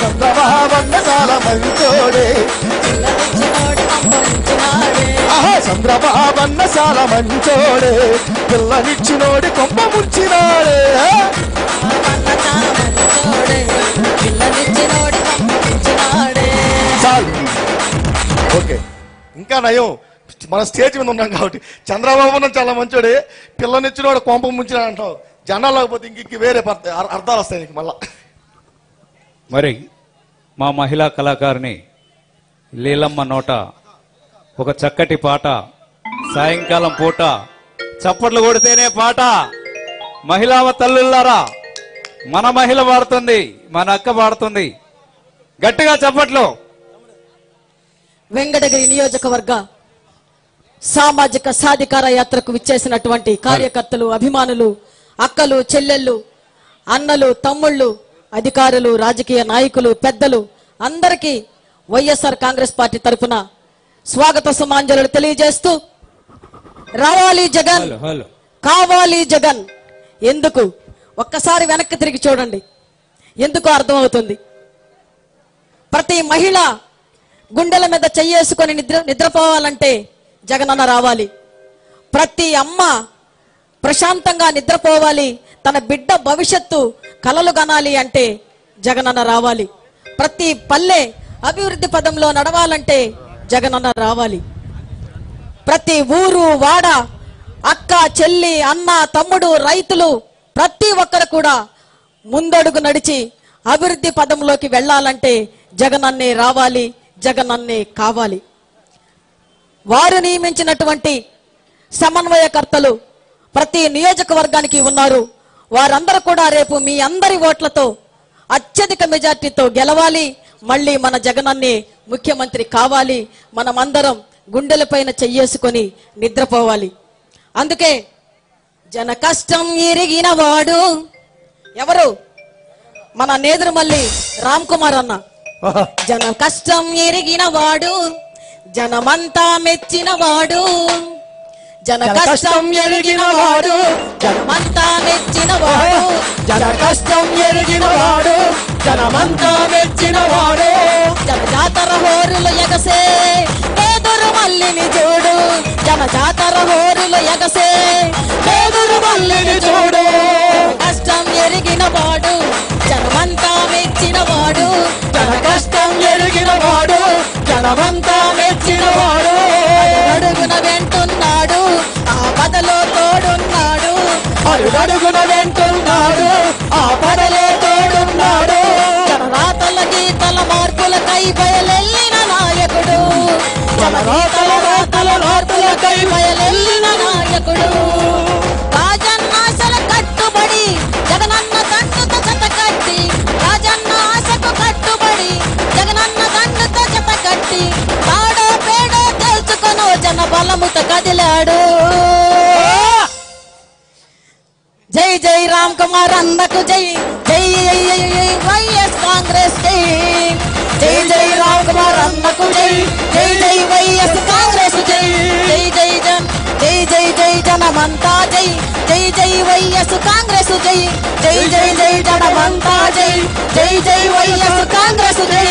చంద్రబాబన్న చాలా మంచోడే, చంద్రబాబన్న చాలా మంచోడే, పిల్లనిచ్చినోడి గొప్ప ముంచినాడే. చాలు, ఓకే. ఇంకా నయం, మన స్టేజ్ మీద ఉన్నాం కాబట్టి చంద్రబాబు చాలా మంచోడే, పిల్లనిచ్చినోడు కొంప ముంచిన అంటావు. జనాలు లేకపోతే ఇంక వేరే అర్థాలు వస్తాయి నీకు మళ్ళా. మరి మా మహిళా కళాకారిణి లీలమ్మ నోట ఒక చక్కటి పాట, సాయంకాలం పూట చప్పట్లు కొడితేనే పాట. మహిళా తల్లులారా, మన మహిళ పాడుతుంది, మన అక్క పాడుతుంది. గట్టిగా చప్పట్లు. వెంకటగిరి నియోజకవర్గ సామాజిక సాధికార యాత్రకు విచ్చేసినటువంటి కార్యకర్తలు, అభిమానులు, అక్కలు, చెల్లెళ్ళు, అన్నలు, తమ్ముళ్ళు, అధికారులు, రాజకీయ నాయకులు, పెద్దలు అందరికీ వైఎస్ఆర్ కాంగ్రెస్ పార్టీ తరఫున స్వాగత సుమాంజలు తెలియజేస్తూ, రావాలి జగన్, కావాలి జగన్. ఎందుకు ఒక్కసారి వెనక్కి తిరిగి చూడండి, ఎందుకు అర్థమవుతుంది. ప్రతి మహిళ గుండెల మీద చెయ్యేసుకొని నిద్రపోవాలంటే జగనన్న రావాలి. ప్రతి అమ్మ ప్రశాంతంగా నిద్రపోవాలి, తన బిడ్డ భవిష్యత్తు కలలు కనాలి అంటే జగనన్న రావాలి. ప్రతి పల్లె అభివృద్ధి పదంలో నడవాలంటే జగనన్న రావాలి. ప్రతి ఊరు వాడ అక్క చెల్లి అన్న తమ్ముడు రైతులు ప్రతి ఒక్కరు కూడా ముందడుగు నడిచి అభివృద్ధి పదంలోకి వెళ్ళాలంటే జగనన్నే రావాలి, జగనన్నే కావాలి. వారు నియమించినటువంటి సమన్వయకర్తలు ప్రతి నియోజకవర్గానికి ఉన్నారు. వారందరూ కూడా రేపు మీ అందరి ఓట్లతో అత్యధిక మెజార్టీతో గెలవాలి. మళ్ళీ మన జగనన్నే ముఖ్యమంత్రి కావాలి. మనమందరం గుండెలపైన చెయ్యేసుకొని నిద్రపోవాలి. అందుకే జన కష్టం ఎరిగిన వాడు ఎవరు? మన నేదురుమల్లి రామ్ కుమార్ అన్న. జన కష్టం ఎరిగిన వాడు, జనమంతా మెచ్చిన వాడు. జన కష్టం ఎరిగిన వాడు, జనమంతా మెచ్చిన వాడు. జన కష్టం ఎరిగిన వాడు, జనమంతా మెచ్చిన వాడు. జన జాతర హోరులు ఎగసే నేదురుమల్లిని చూడు. జన జాతర హోరులు ఎగసే నేదురుమల్లిని చూడు. కష్టం ఎరిగిన వాడు, జనమంతా మెచ్చిన వాడు. జన కష్టం ఎరిగిన వాడు, జనమంతా మెచ్చిన వాడు. అడుగున వెంటున్నాడు, ఆ పదలో తోడున్నాడు. అడుగడుగున వెంటున్నాడు, ఆ పదలో తోడున్నాడు. జనరాతల గీతల మార్పులకై బయలెల్లిన నాయకుడు. జనరాతల రాతల రాతలకై బయలెల్లిన నాయకుడు. రాజన్న ఆశల కట్టుబడి జగనన్న దండుతో జత కట్టి. రాజన్న ఆశకు కట్టుబడి జగనన్న దండుతో జత కట్టి. తాడో పేడో తెలుసుకొను జన బలముతో కదిలాడు. జై జై రామ్ కుమార్ అన్నకు జై, జై వైఎస్ కాంగ్రెస్ జై. జై జై రామ్ కుమార్ అన్నకు జై, జై జై వైఎస్ కాంగ్రెస్ జై. జై జై జన్, జై జై జై జనమంతా జై, జై జై వైఎస్ కాంగ్రెస్ జై. జై జై జై జనమంతా జై, జై జై వైఎస్ కాంగ్రెస్ జై.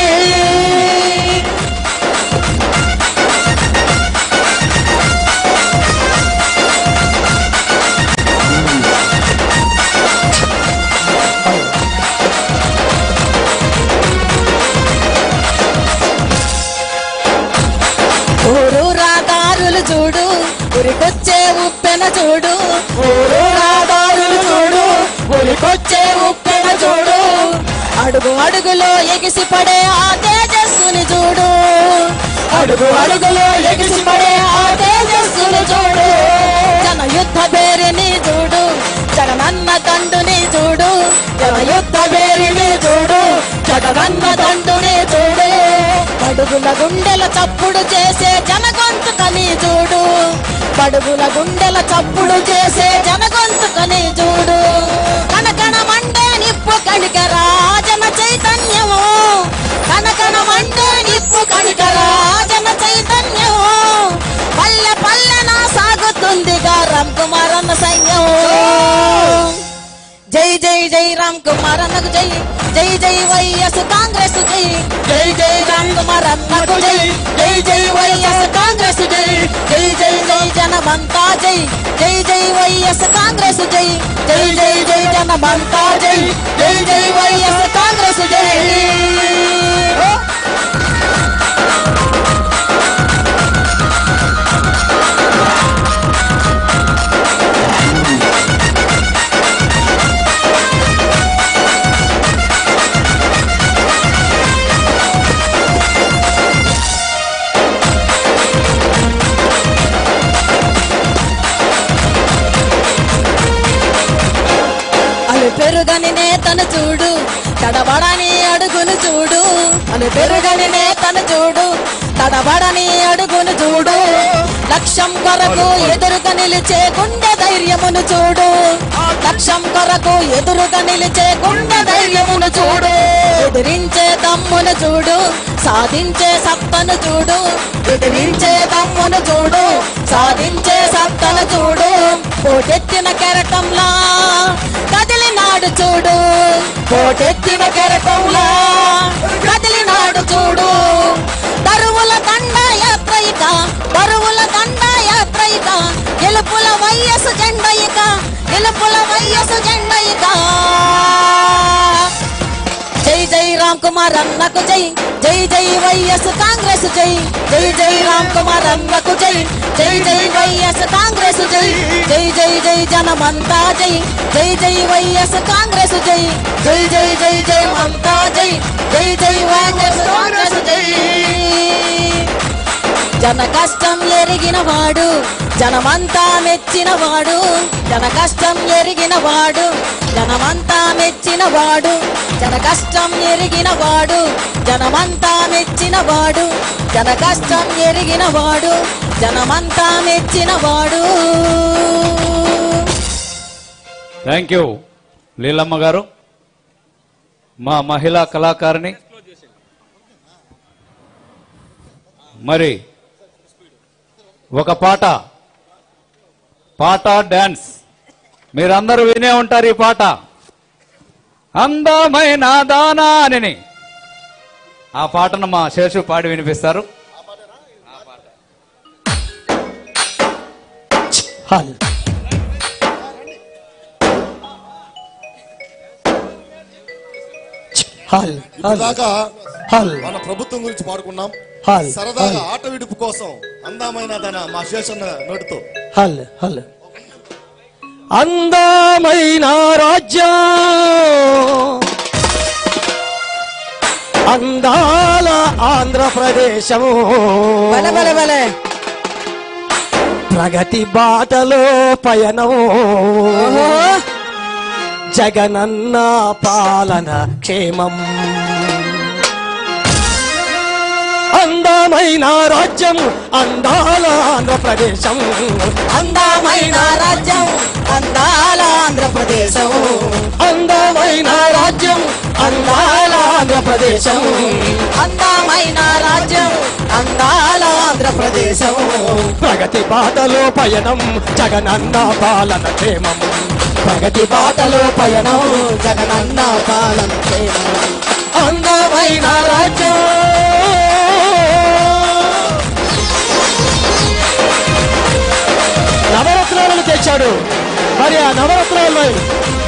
ఊరూరాదారులు చూడు, ఉరికొచ్చే ఉప్పెన చూడు. ఊరూరాదారులు చూడు, ఉరికొచ్చే ఉప్పెన చూడు. అడుగు అడుగులో ఎగిసిపడే ఆ తేజస్సుని చూడు. అడుగు అడుగులో ఎగిసిపడే ఆ తేజస్సును చూడు. జన యుద్ధ బేరిని చూడు, జగనన్న దండుని చూడు. జన యుద్ధ బేరిని చూడు, జగనన్న దండుని చూడు. బడుగుల గుండెల చప్పుడు చేసే జనగొంతుకని చూడు. బడుగుల గుండెల చప్పుడు చేసే జనగొంతుకని చూడు. కనకన మండే నిప్పు కణికరా జన చైతన్యము. కనకన మండే నిప్పు కణికరా జన చైతన్యము. పల్లె పల్లెన సాగుతుందిగా రామ్ కుమార్ అన్న సైన్యం. జై జై జై రామ్ కుమార్ అన్నకు జై, జై జై వైఎస్ కాంగ్రెస్ జై. జై జై రామ్ కుమార్ అన్నకు జై, జై జై వైఎస్ కాంగ్రెస్ జై. జై జై జై జనమంతా జై, జై జై వైఎస్ కాంగ్రెస్ జై. జై జై జై జనమంతా జై, జై జై వైఎస్ కాంగ్రెస్ జై. పెరుగని నేతను చూడు, తడబడని అడుగును చూడు. అను పెరుగని నేతను చూడు, తడబడని అడుగును చూడు. లక్ష్యం కొరకు ఎదురుగా నిలిచే గుండె ధైర్యమును చూడు లక్ష్యం కొరకు ఎదురుగా నిలిచే గుండె ధైర్యమును చూడు ఎదిరించే దమ్మును చూడు సాధించే సత్తను చూడు ఎదిరించే దమ్మును చూడు సాధించే సత్తను చూడు పోటెత్తిన కెరటంలా కదిలినాడు చూడు పోటెత్తిన కెరటంలా కదిలినాడు చూడు తరువుల దండ యాత్రైక బరువుల దండ యాత్రైక గెలుపుల వయస్సు జెండయిక గెలుపుల వయస్సు జెండయిక జై జై రామ్ కుమార్ అన్నకు జై జై జై వైఎస్ కాంగ్రెస్ జై జై జై రామ్ కుమార్ అన్నకు జై జై జై వైఎస్ కాంగ్రెస్ జై జై జై జై జనమంతా జై జై జై వైఎస్ కాంగ్రెస్ జై జై జై జై జై మంతా జై జై జై వైఎస్ కాంగ్రెస్ జై జన కష్టం ఎరిగిన వాడు జనమంతా మెచ్చిన వాడు జన కష్టం ఎరిగిన వాడు జనమంతా మెచ్చిన వాడు జన కష్టం ఎరిగిన వాడు జనమంతా మెచ్చిన వాడు జన కష్టం ఎరిగిన వాడు జనమంతా మెచ్చిన వాడు. థ్యాంక్ యూ లీలమ్మ గారు, మా మహిళా కళాకారిణి. మరి ఒక పాట డాన్స్ మీరందరూ వినే ఉంటారు. ఈ పాట అందమైన దానా అని ఆ పాటను మా శేషు పాడి వినిపిస్తారు. దాకా మన ప్రభుత్వం గురించి పాడుకున్నాం. సరదాగా ఆట విడుపు కోసం అందమైన తన మా శేషన్న నోటితో అందమైన రాజ్యం అందాల ఆంధ్రప్రదేశము ప్రగతి బాటలో పయనము జగనన్న పాలన క్షేమం. అందమైన రాజ్యం అందాల ఆంధ్రప్రదేశం అందమైన రాజ్యం అందాల ఆంధ్రప్రదేశం అందమైన రాజ్యం అందాల ఆంధ్రప్రదేశం అందమైన రాజ్యం అందాల ఆంధ్రప్రదేశం ప్రగతి బాటలో పయనం జగనన్న పాలన క్షేమం ప్రగతి బాటలో పయనం జగనన్న పాలన క్షేమం అందమైన రాజ్యం. నవరత్నాలను తెచ్చాడు. మరి ఆ నవరత్నాలు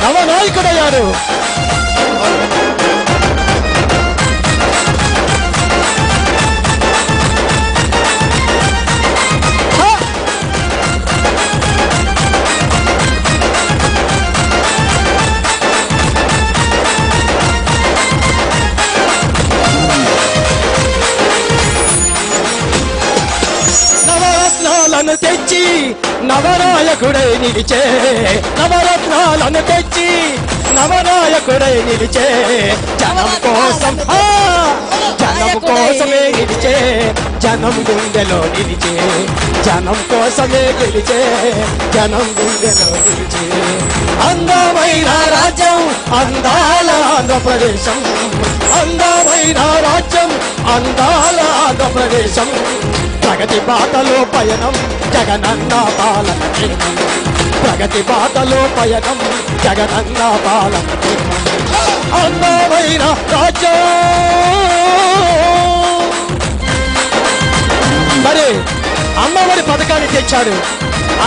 నవనాయకుడయ్యాడు. నవరత్నాలను తెచ్చి నవనాయకుడై నిలిచే నవరత్నాలను తెచ్చి నవనాయకుడై నిలిచే జనం కోసం జనం కోసమే నిలిచే జనం గుండెలో నిలిచే జనం కోసమే గెలిచే జనం గుండెలో నిలిచే అందమైన రాజ్యం అందాల ఆంధ్రప్రదేశం అందమైన రాజ్యం అందాల ఆంధ్రప్రదేశం ప్రగతి బాటలో పయనం జగనన్న పాలన క్షేమం ప్రగతి బాటలో పయనం జగనన్న పాలన క్షేమం అందమైన రాజ్యం. మరి అమ్మఒడి పథకాన్ని తెచ్చాడు.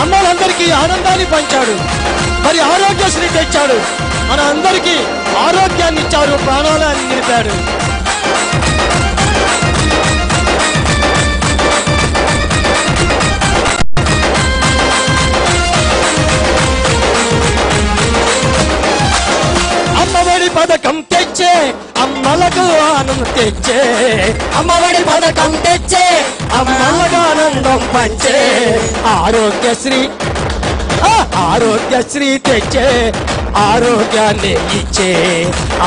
అమ్మలందరికీ ఆనందాన్ని పంచాడు. మరి ఆరోగ్యశ్రీ తెచ్చాడు. మన అందరికీ ఆరోగ్యాన్ని ఇచ్చారు, ప్రాణాలను నిలిపాడు. అమ్మఒడి పథకం తెచ్చే అమ్మలకు ఆనందం తెచ్చే అమ్మఒడి పథకం తెచ్చే అమ్మలకు ఆనందం పంచే ఆరోగ్యశ్రీ ఆరోగ్యశ్రీ తెచ్చే ఆరోగ్యాన్ని ఇచ్చే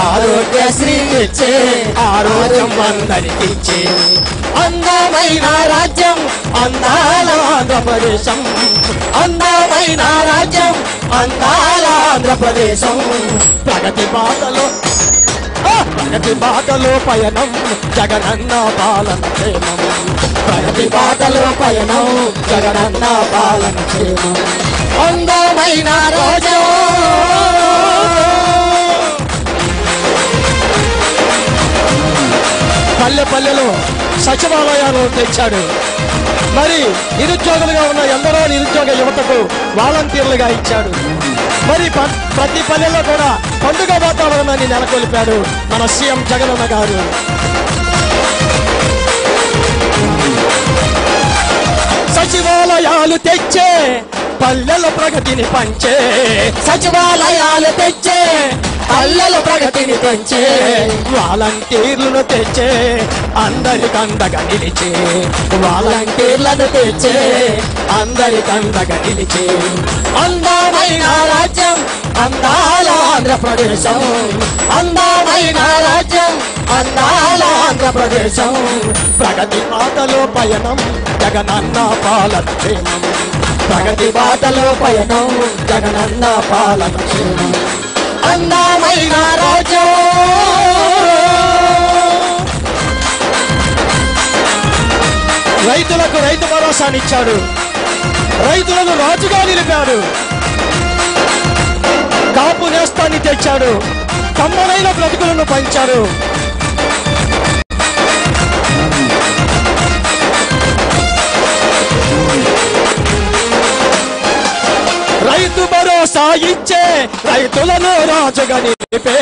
ఆరోగ్యశ్రీ తెచ్చే ఆరోగ్యం అందరికిచ్చే అందమైన రాజ్యం అందాల ఆంధ్రప్రదేశం, అందమైన రాజ్యం, అందాల ఆంధ్రప్రదేశం. ప్రగతి బాటలో పయనం, జగనన్న పాలన క్షేమం. ప్రగతి బాటలో పయనం, జగనన్న పాలన క్షేమం. అందమైన రాజ్యం. పల్లె పల్లెలో సచివాలయాలు తెచ్చాడు. మరి నిరుద్యోగులుగా ఉన్న ఎందరో నిరుద్యోగ యువతకు వాలంటీర్లుగా ఇచ్చాడు. మరి ప్రతి పల్లెల్లో కూడా పండుగ వాతావరణాన్ని నెలకొల్పాడు మన సీఎం జగనన్న గారు. సచివాలయాలు తెచ్చే పల్లెల ప్రగతిని పంచే, సచివాలయాలు తెచ్చే పల్లెల ప్రగతిని పెంచే, వాలంటీర్లను తెచ్చే అందరికందగా నిలిచే, వాలంటీర్లను తెచ్చే అందరికందగా నిలిచే. అందమైన రాజ్యం, అందాల ఆంధ్రప్రదేశం, అందమైన రాజ్యం, అందాల ఆంధ్రప్రదేశం. ప్రగతి బాటలో పయనం, జగనన్న పాలన క్షేమం. ప్రగతి బాటలో పయనం, జగనన్న పాలన క్షేమం. అందమైన రాజ్యం. రైతులకు రైతు భరోసానిచ్చాడు, రైతులను రాజుగా నిలిపాడు. కాపు నేస్తాన్ని తెచ్చాడు, కమ్మనైన బ్రతుకులను పంచాడు. రైతు భరోసా ఇచ్చే రైతులను రాజుగా నిలిపే,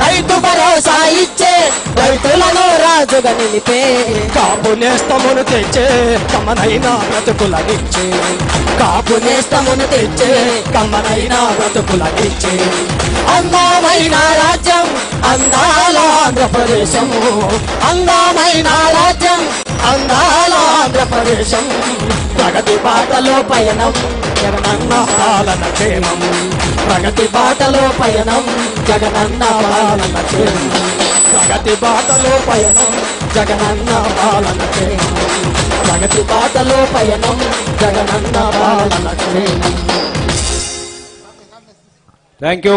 రైతు భరోసా ఇచ్చే రైతులను రాజుగా నిలిపే. కాపు నేస్తమును తెచ్చే కమ్మనైన బ్రతుకులనిచ్చే, కాపు నేస్తమును తెచ్చే కమ్మనైన బ్రతుకులనిచ్చే. అందమైన రాజ్యం, అందాల ఆంధ్రప్రదేశం, అందమైన రాజ్యం, అందాల ఆంధ్రప్రదేశం. ప్రగతి బాటలో పయనం, జగనన్న పాలన క్షేమం. ప్రగతి బాటలో పయనం, జగనన్న పాలన క్షేమం. ప్రగతి బాటలో పయనం, జగనన్న పాలన క్షేమం. ప్రగతి బాటలో పయనం, జగనన్న పాలన క్షేమం. Thank you.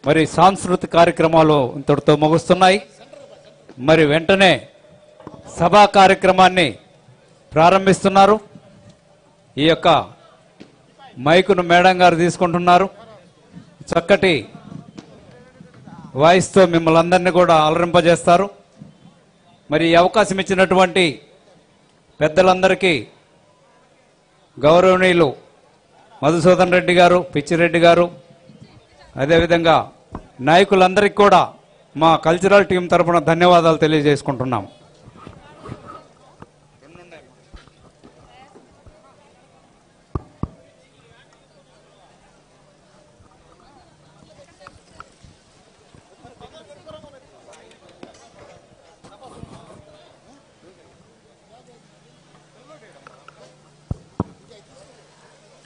మరి సాంస్కృతిక కార్యక్రమాలు ఇంతటితో ముగుస్తున్నాయి. మరి వెంటనే సభా కార్యక్రమాన్ని ప్రారంభిస్తున్నారు. ఈ యొక్క మైకును మేడం గారు తీసుకుంటున్నారు. చక్కటి వాయిస్తో మిమ్మల్ని అందరినీ కూడా అలరింపజేస్తారు. మరి ఈ అవకాశం ఇచ్చినటువంటి పెద్దలందరికీ గౌరవనీయులు మధుసూదన్ రెడ్డి గారు, పిచ్చిరెడ్డి గారు, అదేవిధంగా నాయకులందరికీ కూడా మా కల్చరల్ టీం తరఫున ధన్యవాదాలు తెలియజేసుకుంటున్నాం.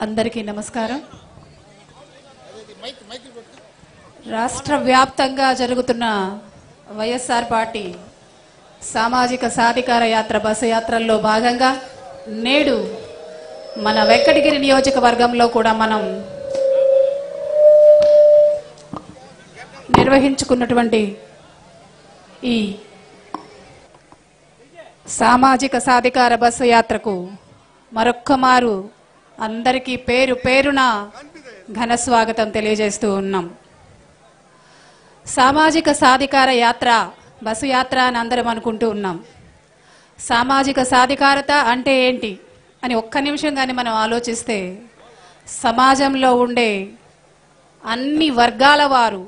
అందరికీ నమస్కారం. రాష్ట్ర వ్యాప్తంగా జరుగుతున్న వైఎస్ఆర్ పార్టీ సామాజిక సాధికార యాత్ర బస్సు యాత్రల్లో భాగంగా నేడు మన వెంకటగిరి నియోజకవర్గంలో కూడా మనం నిర్వహించుకున్నటువంటి ఈ సామాజిక సాధికార బస్సు యాత్రకు మరొక్కమారు అందరికీ పేరు పేరున ఘన స్వాగతం తెలియజేస్తూ ఉన్నాం. సామాజిక సాధికార యాత్ర బస్సు యాత్ర అని అందరం అనుకుంటూ ఉన్నాం. సామాజిక సాధికారత అంటే ఏంటి అని ఒక్క నిమిషం కానీ మనం ఆలోచిస్తే, సమాజంలో ఉండే అన్ని వర్గాల వారు,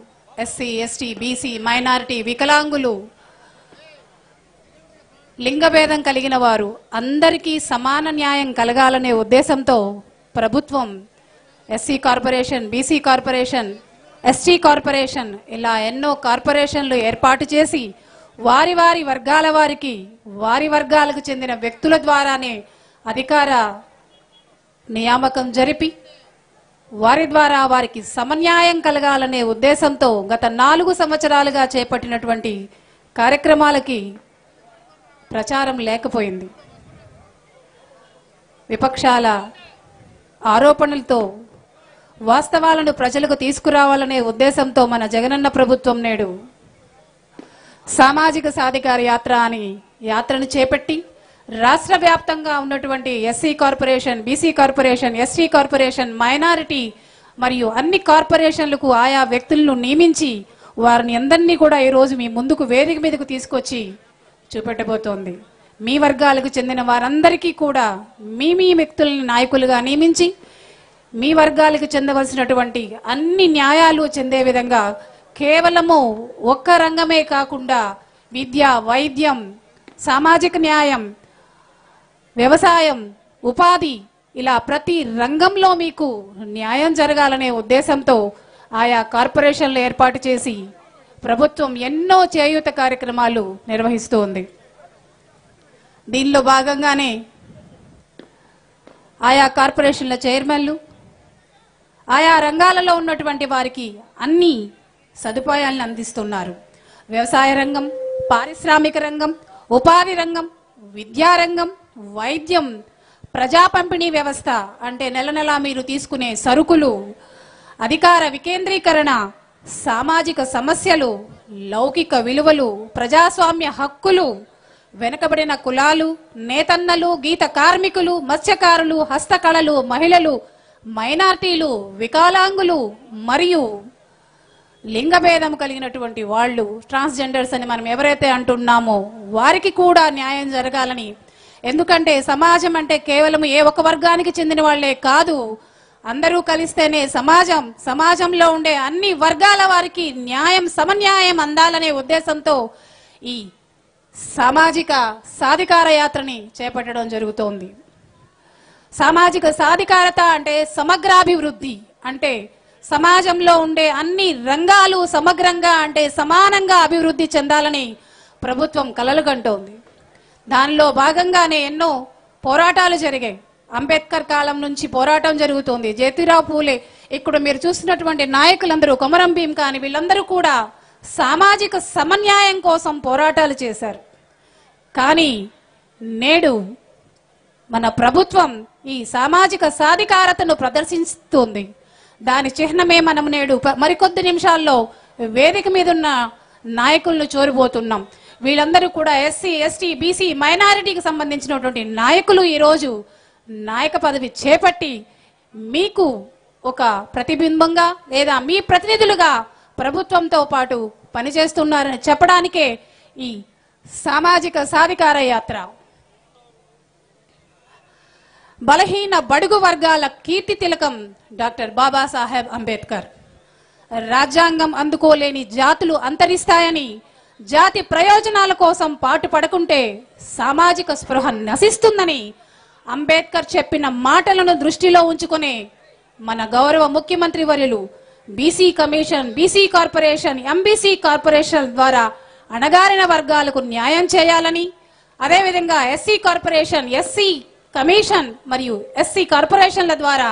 ఎస్సీ, ఎస్టీ, బీసీ, మైనారిటీ, వికలాంగులు, లింగభేదం కలిగిన వారు అందరికీ సమాన న్యాయం కలగాలనే ఉద్దేశంతో ప్రభుత్వం SC corporation, BC corporation, ST corporation ఇలా ఎన్నో కార్పొరేషన్లు ఏర్పాటు చేసి వారి వారి వర్గాల వారికి, వారి వర్గాలకు చెందిన వ్యక్తుల ద్వారానే అధికార నియామకం జరిపి వారి ద్వారా వారికి సమన్యాయం కలగాలనే ఉద్దేశంతో గత 4 సంవత్సరాలుగా చేపట్టినటువంటి కార్యక్రమాలకి ప్రచారం లేకపోయింది. విపక్షాల ఆరోపణలతో వాస్తవాలను ప్రజలకు తీసుకురావాలనే ఉద్దేశంతో మన జగనన్న ప్రభుత్వం నేడు సామాజిక సాధికార యాత్ర అని యాత్రను చేపట్టి రాష్ట్ర వ్యాప్తంగా ఉన్నటువంటి SC corporation, BC corporation, ST corporation, minority మరియు అన్ని కార్పొరేషన్లకు ఆయా వ్యక్తులను నియమించి వారిని అందరినీ కూడా ఈరోజు మీ ముందుకు వేదిక మీదకు తీసుకొచ్చి చూపెట్టబోతోంది. మీ వర్గాలకు చెందిన వారందరికీ కూడా మీ వ్యక్తులని నాయకులుగా నియమించి మీ వర్గాలకు చెందవలసినటువంటి అన్ని న్యాయాలు చెందే విధంగా కేవలము ఒక్క రంగమే కాకుండా విద్య, వైద్యం, సామాజిక న్యాయం, వ్యవసాయం, ఉపాధి ఇలా ప్రతి రంగంలో మీకు న్యాయం జరగాలనే ఉద్దేశంతో ఆయా కార్పొరేషన్లు ఏర్పాటు చేసి ప్రభుత్వం ఎన్నో చేయూత కార్యక్రమాలు నిర్వహిస్తూ ఉంది. దీనిలో భాగంగానే ఆయా కార్పొరేషన్ల చైర్మన్లు ఆయా రంగాలలో ఉన్నటువంటి వారికి అన్ని సదుపాయాలను అందిస్తున్నారు. వ్యవసాయ రంగం, పారిశ్రామిక రంగం, ఉపాధి రంగం, విద్యారంగం, వైద్యం, ప్రజా పంపిణీ వ్యవస్థ అంటే నెల నెలా మీరు తీసుకునే సరుకులు, అధికార వికేంద్రీకరణ, సామాజిక సమస్యలు, లౌకిక విలువలు, ప్రజాస్వామ్య హక్కులు, వెనుకబడిన కులాలు, నేతన్నలు, గీత కార్మికులు, మత్స్యకారులు, హస్తకళలు, మహిళలు, మైనార్టీలు, వికలాంగులు మరియు లింగభేదం కలిగినటువంటి వాళ్ళు, ట్రాన్స్జెండర్స్ అని మనం ఎవరైతే అంటున్నామో వారికి కూడా న్యాయం జరగాలని. ఎందుకంటే సమాజం అంటే కేవలం ఏ ఒక్క వర్గానికి చెందిన వాళ్లే కాదు, అందరూ కలిస్తేనే సమాజం, సమాజంలో ఉండే అన్ని వర్గాల వారికి న్యాయం, సమన్యాయం అందాలనే ఉద్దేశంతో ఈ సామాజిక సాధికార యాత్రని చేపట్టడం జరుగుతోంది. సామాజిక సాధికారత అంటే సమగ్రాభివృద్ధి, అంటే సమాజంలో ఉండే అన్ని రంగాలు సమగ్రంగా అంటే సమానంగా అభివృద్ధి చెందాలని ప్రభుత్వం కలలు కంటోంది. దానిలో భాగంగానే ఎన్నో పోరాటాలు జరిగాయి. అంబేద్కర్ కాలం నుంచి పోరాటం జరుగుతోంది. జ్యోతిరావు పూలే, ఇక్కడ మీరు చూసినటువంటి నాయకులందరూ, కొమరం భీం కానీ వీళ్ళందరూ కూడా సామాజిక సమన్యాయం కోసం పోరాటాలు చేశారు. కానీ నేడు మన ప్రభుత్వం ఈ సామాజిక సాధికారతను ప్రదర్శిస్తుంది. దాని చిహ్నమే మనం నేడు మరికొద్ది నిమిషాల్లో వేదిక మీద ఉన్న నాయకులను చూరబోతున్నాం. వీళ్ళందరూ కూడా ఎస్సీ, ఎస్టీ, బీసీ, మైనారిటీకి సంబంధించినటువంటి నాయకులు ఈరోజు నాయక పదవి చేపట్టి మీకు ఒక ప్రతిబింబంగా లేదా మీ ప్రతినిధులుగా ప్రభుత్వంతో పాటు పనిచేస్తున్నారని చెప్పడానికే ఈ సామాజిక సాధికార యాత్ర. బలహీన బడుగు వర్గాల కీర్తి తిలకం డాక్టర్ బాబాసాహెబ్ అంబేద్కర్. రాజ్యాంగం అందుకోలేని జాతులు అంతరిస్తాయని, జాతి ప్రయోజనాల కోసం పాటు పడకుంటే సామాజిక స్పృహ నశిస్తుందని అంబేద్కర్ చెప్పిన మాటలను దృష్టిలో ఉంచుకునే మన గౌరవ ముఖ్యమంత్రి వర్యులు BC commission, BC corporation, MBC corporation ద్వారా అణగారిన వర్గాలకు న్యాయం చేయాలని, అదేవిధంగా ఎస్సీ కార్పొరేషన్, ఎస్సీ కమిషన్ మరియు ఎస్సీ కార్పొరేషన్ల ద్వారా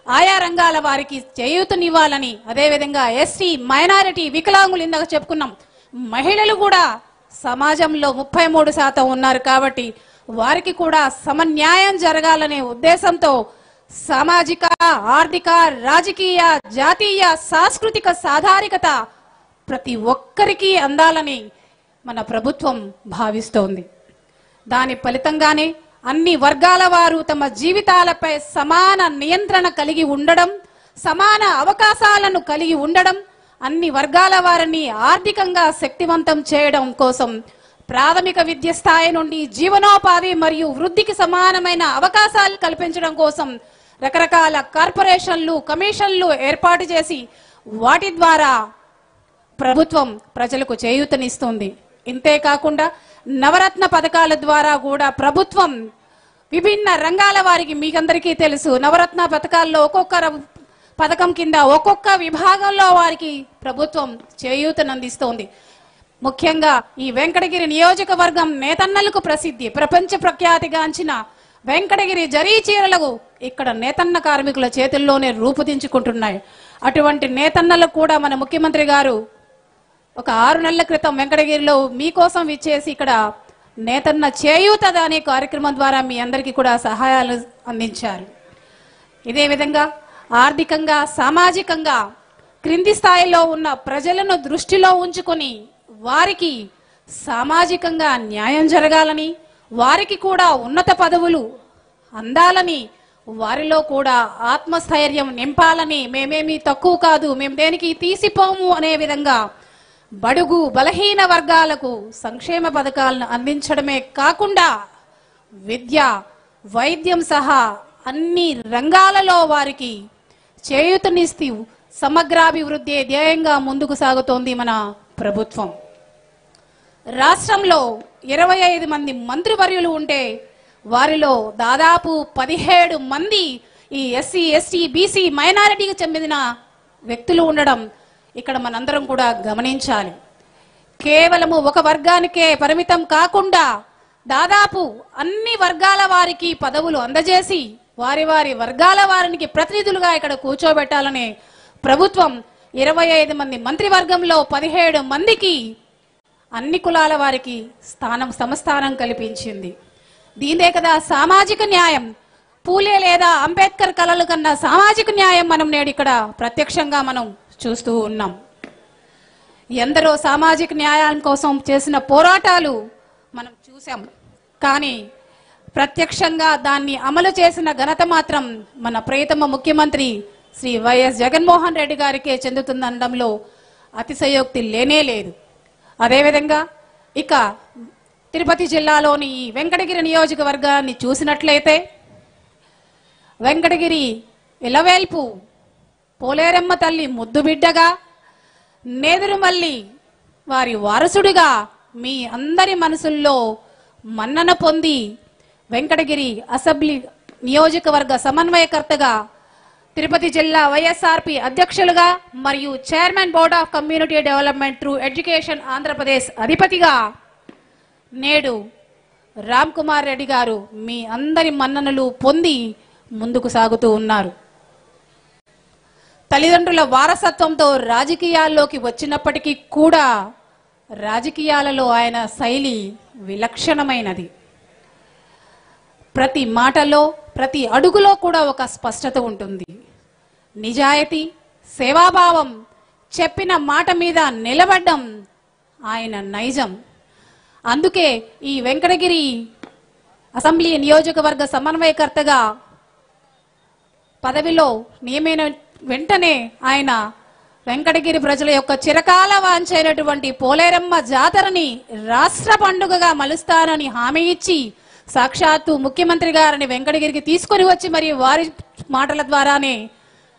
ఆయా రంగాల వారికి చేయూతనివ్వాలని, అదేవిధంగా ఎస్టీ, మైనారిటీ, వికలాంగులు ఇందాక చెప్పుకున్నాం, మహిళలు కూడా సమాజంలో 33% ఉన్నారు కాబట్టి వారికి కూడా సమన్యాయం జరగాలనే ఉద్దేశంతో సామాజిక, ఆర్థిక, రాజకీయ, జాతీయ, సాంస్కృతిక సాధారికత ప్రతి ఒక్కరికి అందాలని మన ప్రభుత్వం భావిస్తోంది. దాని ఫలితంగానే అన్ని వర్గాల వారు తమ జీవితాలపై సమాన నియంత్రణ కలిగి ఉండడం, సమాన అవకాశాలను కలిగి ఉండడం, అన్ని వర్గాల వారిని ఆర్థికంగా శక్తివంతం చేయడం కోసం ప్రాథమిక విద్య స్థాయి నుండి జీవనోపాధి మరియు వృద్ధికి సమానమైన అవకాశాలు కల్పించడం కోసం రకరకాల కార్పొరేషన్లు, కమిషన్లు ఏర్పాటు చేసి వాటి ద్వారా ప్రభుత్వం ప్రజలకు చేయూతనిస్తుంది. ఇంతే కాకుండా నవరత్న పథకాల ద్వారా కూడా ప్రభుత్వం విభిన్న రంగాల వారికి, మీకందరికీ తెలుసు, నవరత్న పథకాల్లో ఒక్కొక్క పథకం కింద ఒక్కొక్క విభాగంలో వారికి ప్రభుత్వం చేయూతనందిస్తోంది. ముఖ్యంగా ఈ వెంకటగిరి నియోజకవర్గం నేతన్నలకు ప్రసిద్ధి, ప్రపంచ ప్రఖ్యాతిగాంచిన వెంకటగిరి జరీ చీరలకు ఇక్కడ నేతన్న కార్మికుల చేతుల్లోనే రూపుదించుకుంటున్నాయి. అటువంటి నేతన్నలకు కూడా మన ముఖ్యమంత్రి గారు ఒక 6 నెలల క్రితం వెంకటగిరిలో మీకోసం ఇచ్చేసి ఇక్కడ నేతన్న చేయూత అనే కార్యక్రమం ద్వారా మీ అందరికీ కూడా సహాయాలు అందించారు. ఇదే విధంగా ఆర్థికంగా సామాజికంగా క్రింది స్థాయిలో ఉన్న ప్రజలను దృష్టిలో ఉంచుకొని వారికి సామాజికంగా న్యాయం జరగాలని, వారికి కూడా ఉన్నత పదవులు అందాలని, వారిలో కూడా ఆత్మస్థైర్యం నింపాలని, మేమేమి తక్కువ కాదు, మేము దేనికి తీసిపోము అనే విధంగా బడుగు బలహీన వర్గాలకు సంక్షేమ పథకాలను అందించడమే కాకుండా విద్య, వైద్యం సహా అన్ని రంగాలలో వారికి చేయూతనిస్తూ సమగ్రాభివృద్ధి ధ్యేయంగా ముందుకు సాగుతోంది మన ప్రభుత్వం. రాష్ట్రంలో 25 మంది మంత్రివర్యులు ఉంటే వారిలో దాదాపు 17 మంది ఈ ఎస్సీ, ఎస్టీ, బీసీ మైనారిటీకి చెందిన వ్యక్తులు ఉండడం ఇక్కడ మనందరం కూడా గమనించాలి. కేవలము ఒక వర్గానికే పరిమితం కాకుండా దాదాపు అన్ని వర్గాల వారికి పదవులు అందజేసి వారి వారి వర్గాల వారికి ప్రతినిధులుగా ఇక్కడ కూర్చోబెట్టాలనే ప్రభుత్వం 25 మంది మంత్రివర్గంలో 17 మందికి అన్ని కులాల వారికి సమస్థానం కల్పించింది. దీనే కదా సామాజిక న్యాయం. పూలే లేదా అంబేద్కర్ కలలు కన్నా సామాజిక న్యాయం మనం నేడు ఇక్కడ ప్రత్యక్షంగా మనం చూస్తూ ఉన్నాం. ఎందరో సామాజిక న్యాయం కోసం చేసిన పోరాటాలు మనం చూసాం. కానీ ప్రత్యక్షంగా దాన్ని అమలు చేసిన ఘనత మాత్రం మన ప్రియతమ ముఖ్యమంత్రి శ్రీ వైఎస్ జగన్మోహన్ రెడ్డి గారికే చెందుతుందనడంలో అతిశయోక్తి లేనే లేదు. అదేవిధంగా ఇక తిరుపతి జిల్లాలోని ఈ వెంకటగిరి నియోజకవర్గాన్ని చూసినట్లయితే వెంకటగిరి ఇలవేల్పు పోలేరమ్మ తల్లి ముద్దుబిడ్డగా, నేదురుమల్లి వారి వారసుడిగా మీ అందరి మనసుల్లో మన్నన పొంది వెంకటగిరి అసెంబ్లీ నియోజకవర్గ సమన్వయకర్తగా, తిరుపతి జిల్లా వైఎస్ఆర్పి అధ్యక్షులుగా మరియు chairman board of community development through education Andhra Pradesh అధిపతిగా నేడు రామ్ కుమార్ రెడ్డి గారు మీ అందరి మన్ననలు పొంది ముందుకు సాగుతూ ఉన్నారు. తల్లిదండ్రుల వారసత్వంతో రాజకీయాల్లోకి వచ్చినప్పటికీ కూడా రాజకీయాలలో ఆయన శైలి విలక్షణమైనది. ప్రతి మాటలో ప్రతి అడుగులో కూడా ఒక స్పష్టత ఉంటుంది. నిజాయితీ, సేవాభావం, చెప్పిన మాట మీద నిలబడ్డం ఆయన నైజం. అందుకే ఈ వెంకటగిరి అసెంబ్లీ నియోజకవర్గ సమన్వయకర్తగా పదవిలో నియమైన వెంటనే ఆయన వెంకటగిరి ప్రజల యొక్క చిరకాల వాంఛైనటువంటి పోలేరమ్మ జాతరని రాష్ట్ర పండుగగా మలుస్తానని హామీ ఇచ్చి సాక్షాత్తు ముఖ్యమంత్రి గారిని వెంకటగిరికి తీసుకొని వచ్చి మరి వారి మాటల ద్వారానే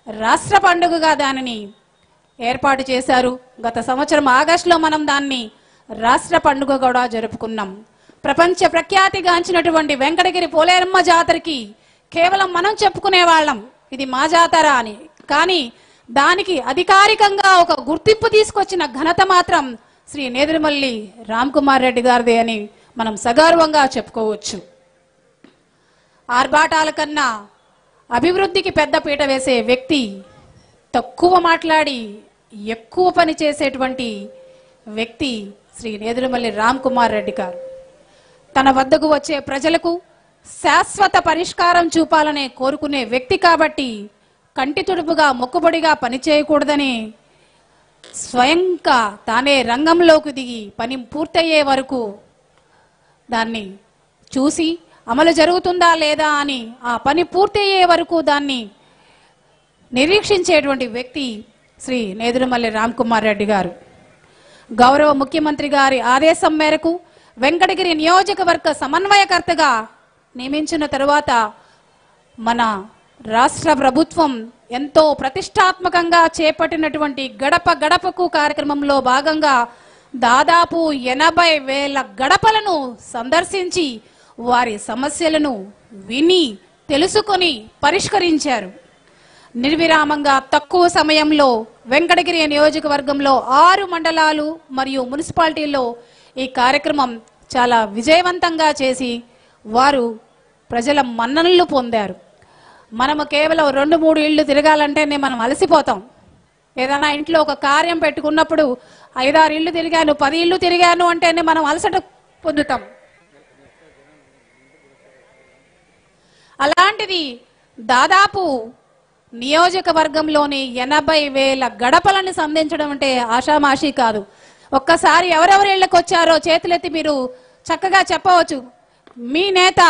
రాష్ట్ర పండుగగా దానిని ఏర్పాటు చేశారు. గత సంవత్సరం ఆగస్టులో మనం దాన్ని రాష్ట్ర పండుగ కూడా జరుపుకున్నాం. ప్రపంచ ప్రఖ్యాతిగాంచినటువంటి వెంకటగిరి పోలేరమ్మ జాతరకి కేవలం మనం చెప్పుకునే వాళ్ళం ఇది మా జాతర అని. కానీ దానికి అధికారికంగా ఒక గుర్తింపు తీసుకొచ్చిన ఘనత మాత్రం శ్రీ నేదురుమల్లి రామ్ కుమార్ రెడ్డి గారిదే అని మనం సగర్వంగా చెప్పుకోవచ్చు. ఆర్భాటాల కన్నా అభివృద్ధికి పెద్దపీట వేసే వ్యక్తి, తక్కువ మాట్లాడి ఎక్కువ పని చేసేటువంటి వ్యక్తి శ్రీ నేదురుమల్లి రామ్ కుమార్ రెడ్డి గారు. తన వద్దకు వచ్చే ప్రజలకు శాశ్వత పరిష్కారం చూపాలనే కోరుకునే వ్యక్తి కాబట్టి కంటి తుడుపుగా మొక్కుబడిగా పనిచేయకూడదని స్వయంగా తానే రంగంలోకి దిగి పని పూర్తయ్యే వరకు దాన్ని చూసి అమలు జరుగుతుందా లేదా అని ఆ పని పూర్తయ్యే వరకు దాన్ని నిరీక్షించేటువంటి వ్యక్తి శ్రీ నేదురుమల్లి రామ్ కుమార్ రెడ్డి గారు. గౌరవ ముఖ్యమంత్రి గారి ఆదేశం మేరకు వెంకటగిరి నియోజకవర్గ సమన్వయకర్తగా నియమించిన తరువాత మన రాష్ట్ర ప్రభుత్వం ఎంతో ప్రతిష్టాత్మకంగా చేపట్టినటువంటి గడప గడపకు కార్యక్రమంలో భాగంగా దాదాపు 80,000 గడపలను సందర్శించి వారి సమస్యలను విని తెలుసుకొని పరిష్కరించారు. నిర్విరామంగా తక్కువ సమయంలో వెంకటగిరి నియోజకవర్గంలో 6 మండలాలు మరియు మున్సిపాలిటీల్లో ఈ కార్యక్రమం చాలా విజయవంతంగా చేసి వారు ప్రజల మన్ననలు పొందారు. మనము కేవలం 2-3 ఇళ్ళు తిరగాలంటేనే మనం అలసిపోతాం. ఏదైనా ఇంట్లో ఒక కార్యం పెట్టుకున్నప్పుడు 5-6 ఇళ్ళు తిరిగాను, 10 ఇళ్ళు తిరిగాను అంటేనే మనం అలసట పొందుతాం. అలాంటిది దాదాపు నియోజకవర్గంలోని 80,000 గడపలను సంధించడం అంటే ఆషామాషి కాదు. ఒక్కసారి ఎవరెవరి ఇళ్ళకి వచ్చారో చేతులెత్తి మీరు చక్కగా చెప్పవచ్చు. మీ నేత,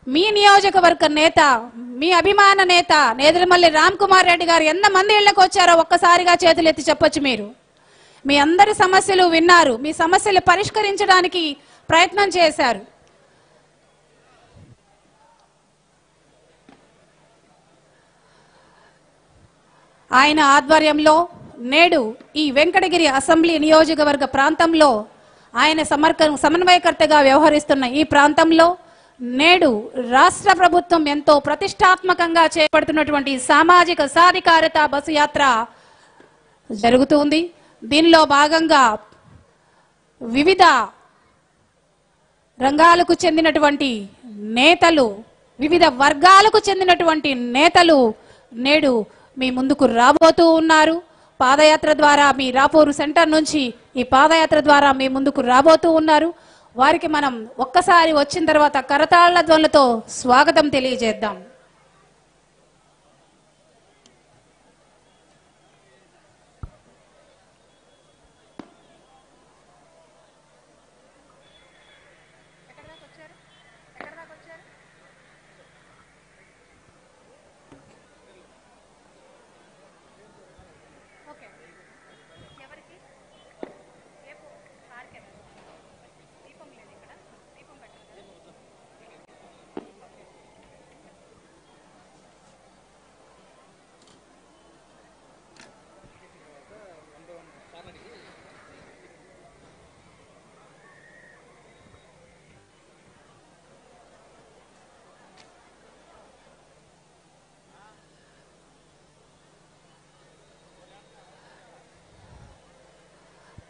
మీ నియోజకవర్గ నేత, మీ అభిమాన నేత నేదురుమల్లి రామ్ కుమార్ రెడ్డి గారు ఎంతమంది ఇళ్ళకి వచ్చారో ఒక్కసారిగా చేతులెత్తి చెప్పొచ్చు. మీరు మీ అందరి సమస్యలు విన్నారు, మీ సమస్యలు పరిష్కరించడానికి ప్రయత్నం చేశారు. ఆయన ఆధ్వర్యంలో నేడు ఈ వెంకటగిరి అసెంబ్లీ నియోజకవర్గ ప్రాంతంలో ఆయన సమన్వయకర్తగా వ్యవహరిస్తున్న ఈ ప్రాంతంలో నేడు రాష్ట్ర ప్రభుత్వం ఎంతో ప్రతిష్టాత్మకంగా చేపడుతున్నటువంటి సామాజిక సాధికారత బస్సు యాత్ర జరుగుతుంది. దీనిలో భాగంగా వివిధ రంగాలకు చెందినటువంటి నేతలు, వివిధ వర్గాలకు చెందినటువంటి నేతలు నేడు మీ ముందుకు రాబోతూ ఉన్నారు. పాదయాత్ర ద్వారా మీ రాపూరు సెంటర్ నుంచి ఈ పాదయాత్ర ద్వారా మీ ముందుకు రాబోతూ ఉన్నారు. వారికి మనం ఒక్కసారి వచ్చిన తర్వాత కరతాళ్ల ధ్వనులతో స్వాగతం తెలియజేద్దాం.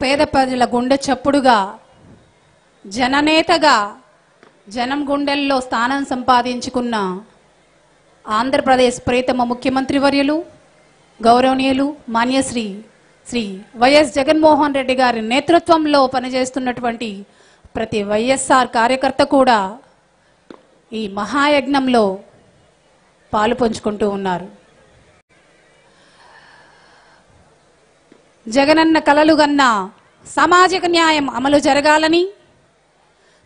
పేద ప్రజల గుండె చప్పుడుగా, జననేతగా, జనం గుండెల్లో స్థానం సంపాదించుకున్న ఆంధ్రప్రదేశ్ ప్రియతమ ముఖ్యమంత్రి వర్యులు గౌరవనీయులు మాన్యశ్రీ శ్రీ వైఎస్ జగన్మోహన్ రెడ్డి గారి నేతృత్వంలో పనిచేస్తున్నటువంటి ప్రతి వైఎస్ఆర్ కార్యకర్త కూడా ఈ మహాయజ్ఞంలో పాలు పంచుకుంటూ ఉన్నారు. జగనన్న కలలుగన్న సామాజిక న్యాయం అమలు జరగాలని,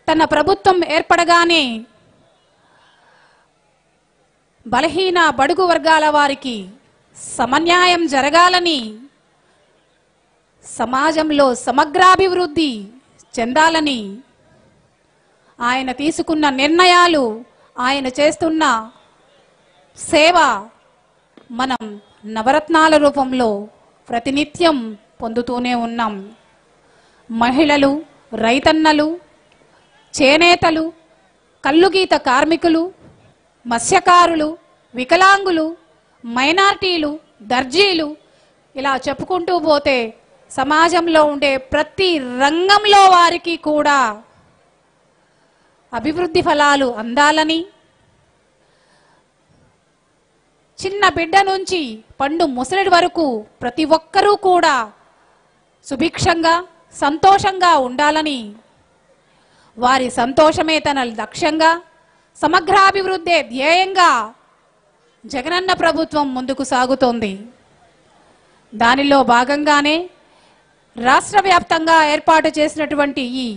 తన ప్రభుత్వం ఏర్పడగానే బలహీన బడుగు వర్గాల వారికి సమన్యాయం జరగాలని, సమాజంలో సమగ్రాభివృద్ధి చెందాలని ఆయన తీసుకున్న నిర్ణయాలు, ఆయన చేస్తున్న సేవ మనం నవరత్నాల రూపంలో ప్రతినిత్యం పొందుతూనే ఉన్నాం. మహిళలు, రైతన్నలు, చేనేతలు, కల్లుగీత కార్మికులు, మత్స్యకారులు, వికలాంగులు, మైనార్టీలు, దర్జీలు, ఇలా చెప్పుకుంటూ పోతే సమాజంలో ఉండే ప్రతి రంగంలో వారికి కూడా అభివృద్ధి ఫలాలు అందాలని, చిన్న బిడ్డ నుంచి పండు ముసలి వరకు ప్రతి ఒక్కరూ కూడా సుభిక్షంగా సంతోషంగా ఉండాలని, వారి సంతోషమే తన లక్ష్యంగా, సమగ్రాభివృద్ధే ధ్యేయంగా జగనన్న ప్రభుత్వం ముందుకు సాగుతోంది. దానిలో భాగంగానే రాష్ట్ర వ్యాప్తంగా ఏర్పాటు చేసినటువంటి ఈ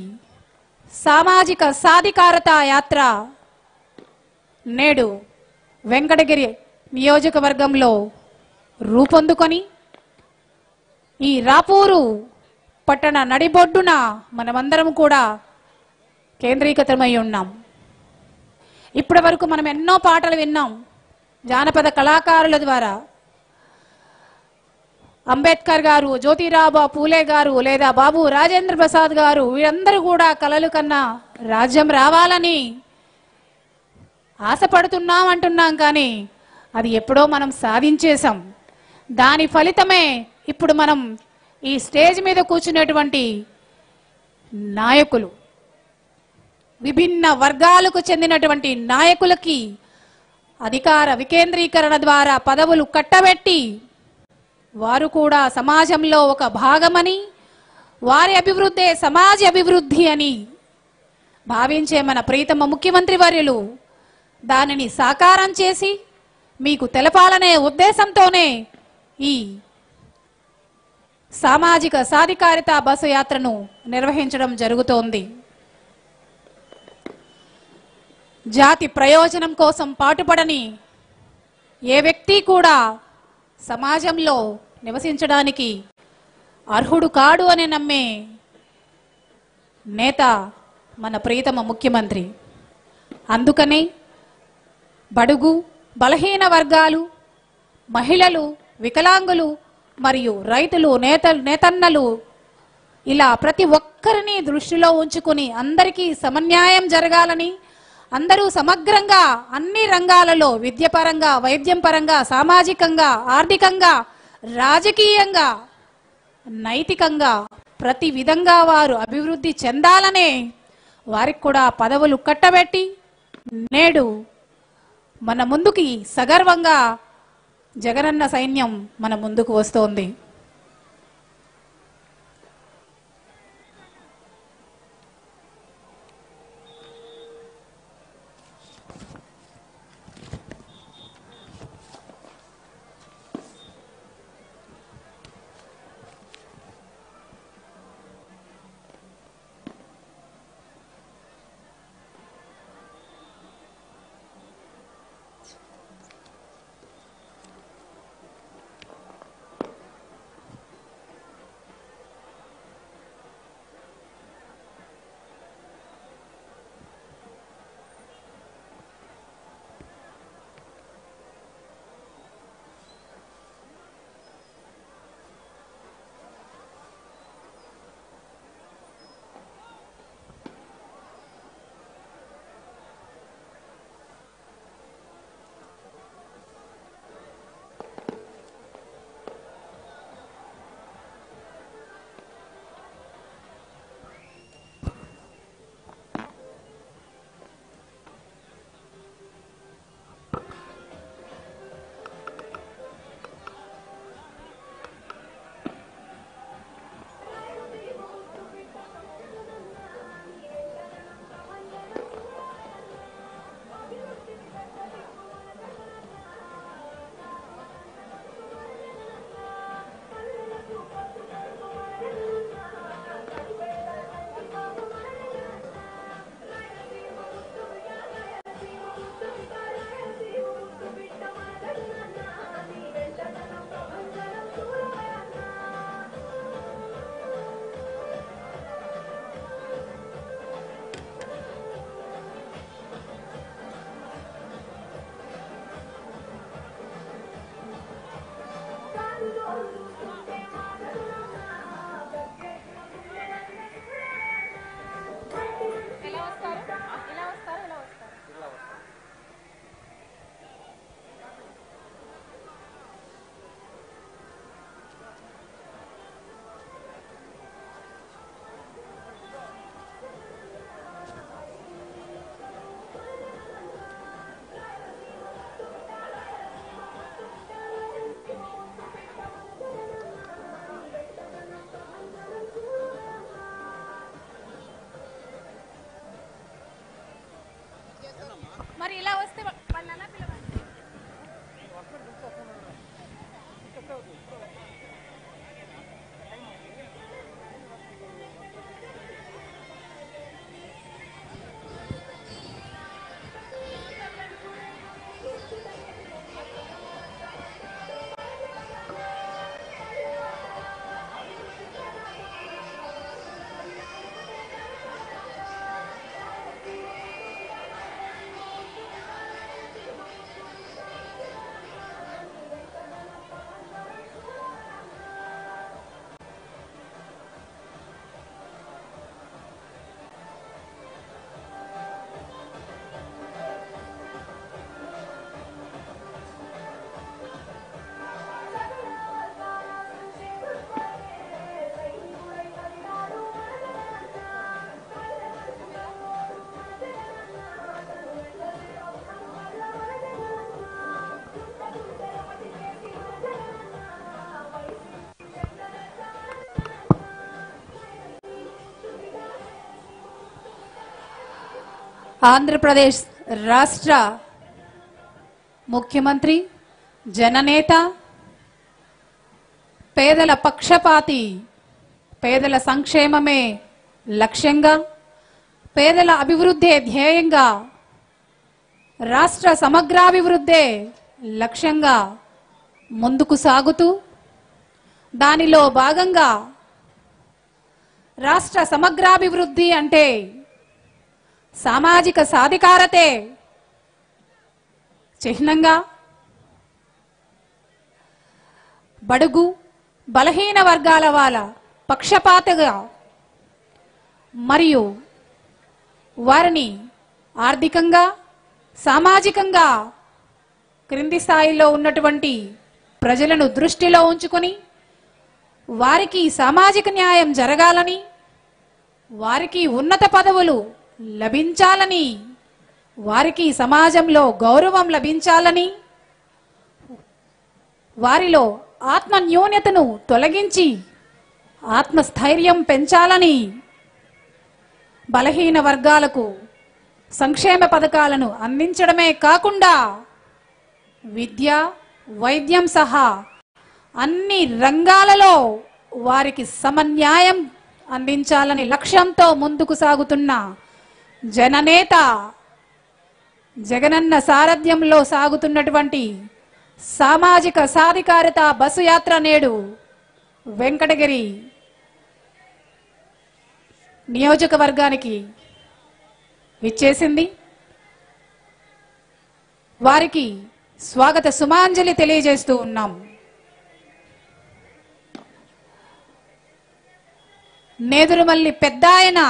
సామాజిక సాధికారత యాత్ర నేడు వెంకటగిరి నియోజకవర్గంలో రూపొందుకొని ఈ రాపూరు పట్టణ నడిబొడ్డున మనమందరం కూడా కేంద్రీకృతమై ఉన్నాం. ఇప్పటి వరకు మనం ఎన్నో పాటలు విన్నాం జానపద కళాకారుల ద్వారా. అంబేద్కర్ గారు, జ్యోతిరావు పూలే గారు, లేదా బాబు రాజేంద్ర ప్రసాద్ గారు, వీరందరూ కూడా కలలు కన్నా రాజ్యం రావాలని ఆశపడుతున్నాం అంటున్నాం. కానీ అది ఎప్పుడో మనం సాధించేశాం. దాని ఫలితమే ఇప్పుడు మనం ఈ స్టేజ్ మీద కూర్చున్నటువంటి నాయకులు, విభిన్న వర్గాలకు చెందినటువంటి నాయకులకి అధికార వికేంద్రీకరణ ద్వారా పదవులు కట్టబెట్టి వారు కూడా సమాజంలో ఒక భాగమని, వారి అభివృద్ధే సమాజ అభివృద్ధి అని భావించే మన ప్రీతమ ముఖ్యమంత్రి వర్యులు దానిని సాకారం చేసి మీకు తెలపాలనే ఉద్దేశంతోనే ఈ సామాజిక సాధికారిత బస్సు యాత్రను నిర్వహించడం జరుగుతోంది. జాతి ప్రయోజనం కోసం పాటుపడని ఏ వ్యక్తి కూడా సమాజంలో నివసించడానికి అర్హుడు కాడు అని నమ్మే నేత మన ప్రియతమ ముఖ్యమంత్రి. అందుకనే బడుగు బలహీన వర్గాలు, మహిళలు, వికలాంగులు మరియు రైతులు, నేతన్నలు ఇలా ప్రతి ఒక్కరిని దృష్టిలో ఉంచుకుని అందరికీ సమన్యాయం జరగాలని, అందరూ సమగ్రంగా అన్ని రంగాలలో విద్యపరంగా, వైద్యం పరంగా, సామాజికంగా, ఆర్థికంగా, రాజకీయంగా, నైతికంగా ప్రతి విధంగా వారు అభివృద్ధి చెందాలనే వారికి కూడా పదవులు కట్టబెట్టి నేడు మన ముందుకి సగర్వంగా జగనన్న సైన్యం మన ముందుకు వస్తోంది. మరి ఇలా వస్తే వాళ్ళ పిలవండి. ఆంధ్రప్రదేశ్ రాష్ట్ర ముఖ్యమంత్రి, జననేత, పేదల పక్షపాతి, పేదల సంక్షేమమే లక్ష్యంగా, పేదల అభివృద్ధే ధ్యేయంగా, రాష్ట్ర సమగ్రాభివృద్ధే లక్ష్యంగా ముందుకు సాగుతూ దానిలో భాగంగా రాష్ట్ర సమగ్రాభివృద్ధి అంటే సామాజిక సాధికారతే చిహ్నంగా బడుగు బలహీన వర్గాల వాళ్ళ పక్షపాతగా మరియు వారిని ఆర్థికంగా సామాజికంగా క్రింది స్థాయిలో ఉన్నటువంటి ప్రజలను దృష్టిలో ఉంచుకొని వారికి సామాజిక న్యాయం జరగాలని, వారికి ఉన్నత పదవులు లభించాలని, వారికి సమాజంలో గౌరవం లభించాలని, వారిలో ఆత్మ న్యూనతను తొలగించి ఆత్మస్థైర్యం పెంచాలని, బలహీన వర్గాలకు సంక్షేమ పథకాలను అందించడమే కాకుండా విద్య, వైద్యం సహా అన్ని రంగాలలో వారికి సమన్యాయం అందించాలని లక్ష్యంతో ముందుకు సాగుతున్న జననేత జగనన్న సారథ్యంలో సాగుతున్నటువంటి సామాజిక సాధికారత బస్సు యాత్ర నేడు వెంకటగిరి నియోజకవర్గానికి విచ్చేసింది. వారికి స్వాగత సుమాంజలి తెలియజేస్తూ ఉన్నాం. నేదురుమల్లి పెద్దాయన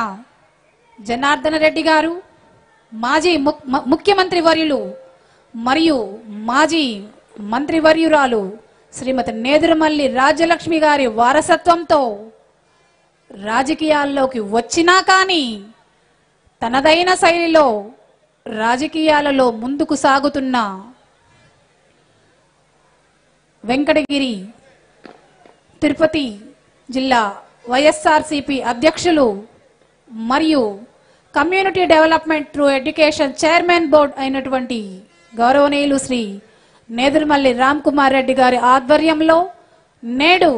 జనార్దన రెడ్డి గారు, మాజీ ముఖ్యమంత్రి వర్యులు మరియు మాజీ మంత్రివర్యురాలు శ్రీమతి నేదురుమల్లి రాజ్యలక్ష్మి గారి వారసత్వంతో రాజకీయాల్లోకి వచ్చినా కానీ తనదైన శైలిలో రాజకీయాలలో ముందుకు సాగుతున్న వెంకటగిరి తిరుపతి జిల్లా వైఎస్ఆర్సీపీ అధ్యక్షులు మరియు community development through education chairman board అయినటువంటి గౌరవనీయులు శ్రీ నేదురుమల్లి రామ్ కుమార్ రెడ్డి గారి ఆధ్వర్యంలో నేడు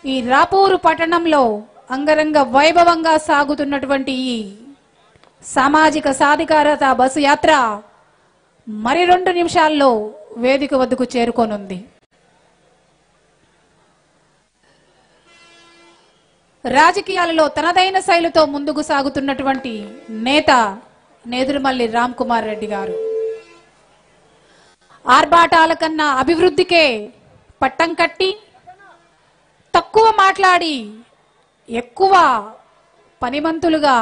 ఈ రాపూరు పట్టణంలో అంగరంగ వైభవంగా సాగుతున్నటువంటి ఈ సామాజిక సాధికారత బస్సు యాత్ర మరి 2 నిమిషాల్లో వేదిక వద్దకు చేరుకోనుంది. రాజకీయాలలో తనదైన శైలితో ముందుకు సాగుతున్నటువంటి నేత నేదురుమల్లి రామ్ కుమార్ రెడ్డి గారు ఆర్భాటాల కన్నా అభివృద్ధికే పట్టం కట్టి తక్కువ మాట్లాడి ఎక్కువ పనిమంతులుగా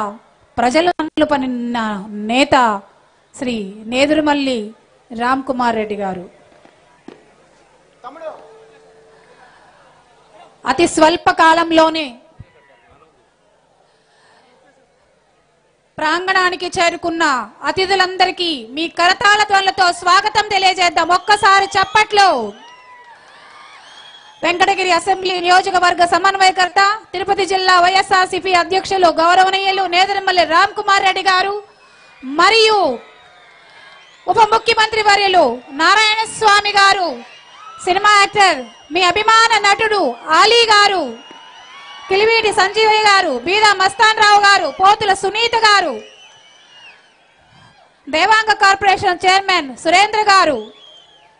ప్రజలు పనిన నేత శ్రీ నేదురుమల్లి రామ్ కుమార్ రెడ్డి గారు అతి స్వల్ప కాలంలోనే ప్రాంగణానికి చేరుకున్న అతిథులందరికీ మీ కరతాళ ధ్వనులతో స్వాగతం తెలియజేద్దాం. ఒక్కసారి చప్పట్లు. వెంకటగిరి అసెంబ్లీ నియోజకవర్గ సమన్వయకర్త, తిరుపతి జిల్లా వైఎస్ఆర్సీపీ అధ్యక్షులు గౌరవనీయులు నేదురుమల్లి రామ్ కుమార్ రెడ్డి గారు మరియు ఉప ముఖ్యమంత్రి వర్యులు నారాయణ స్వామి గారు, సినిమా యాక్టర్ మీ అభిమాన నటుడు ఆలీ గారు, కిలివీటి సంజీవయ్య గారు, బీదా మస్తాన్ రావు గారు, పోతుల సునీత గారు, దేవాంగ కార్పొరేషన్ చైర్మన్ సురేంద్ర గారు,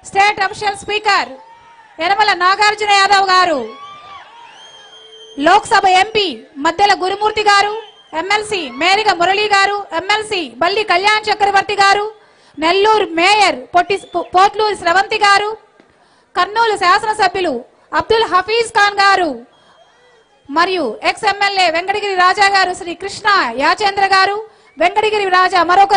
state official speaker Yanamala Nagarjuna Yadav గారు, లోక్సభ ఎంపీ మద్దెల గురుమూర్తి గారు, ఎమ్మెల్సీ మేరిగ మురళి గారు, ఎమ్మెల్సీ బల్లి కళ్యాణ్ చక్రవర్తి గారు, నెల్లూరు మేయర్ పోట్లూరి స్రవంతి గారు, కర్నూలు శాసనసభ్యులు అబ్దుల్ హఫీజ్ ఖాన్ గారు మరియు ఎక్స్ ఎమ్మెల్యే వెంకటగిరి రాజా గారు శ్రీ కృష్ణ యాచేంద్ర గారు, వెంకటగిరి రాజా మరొక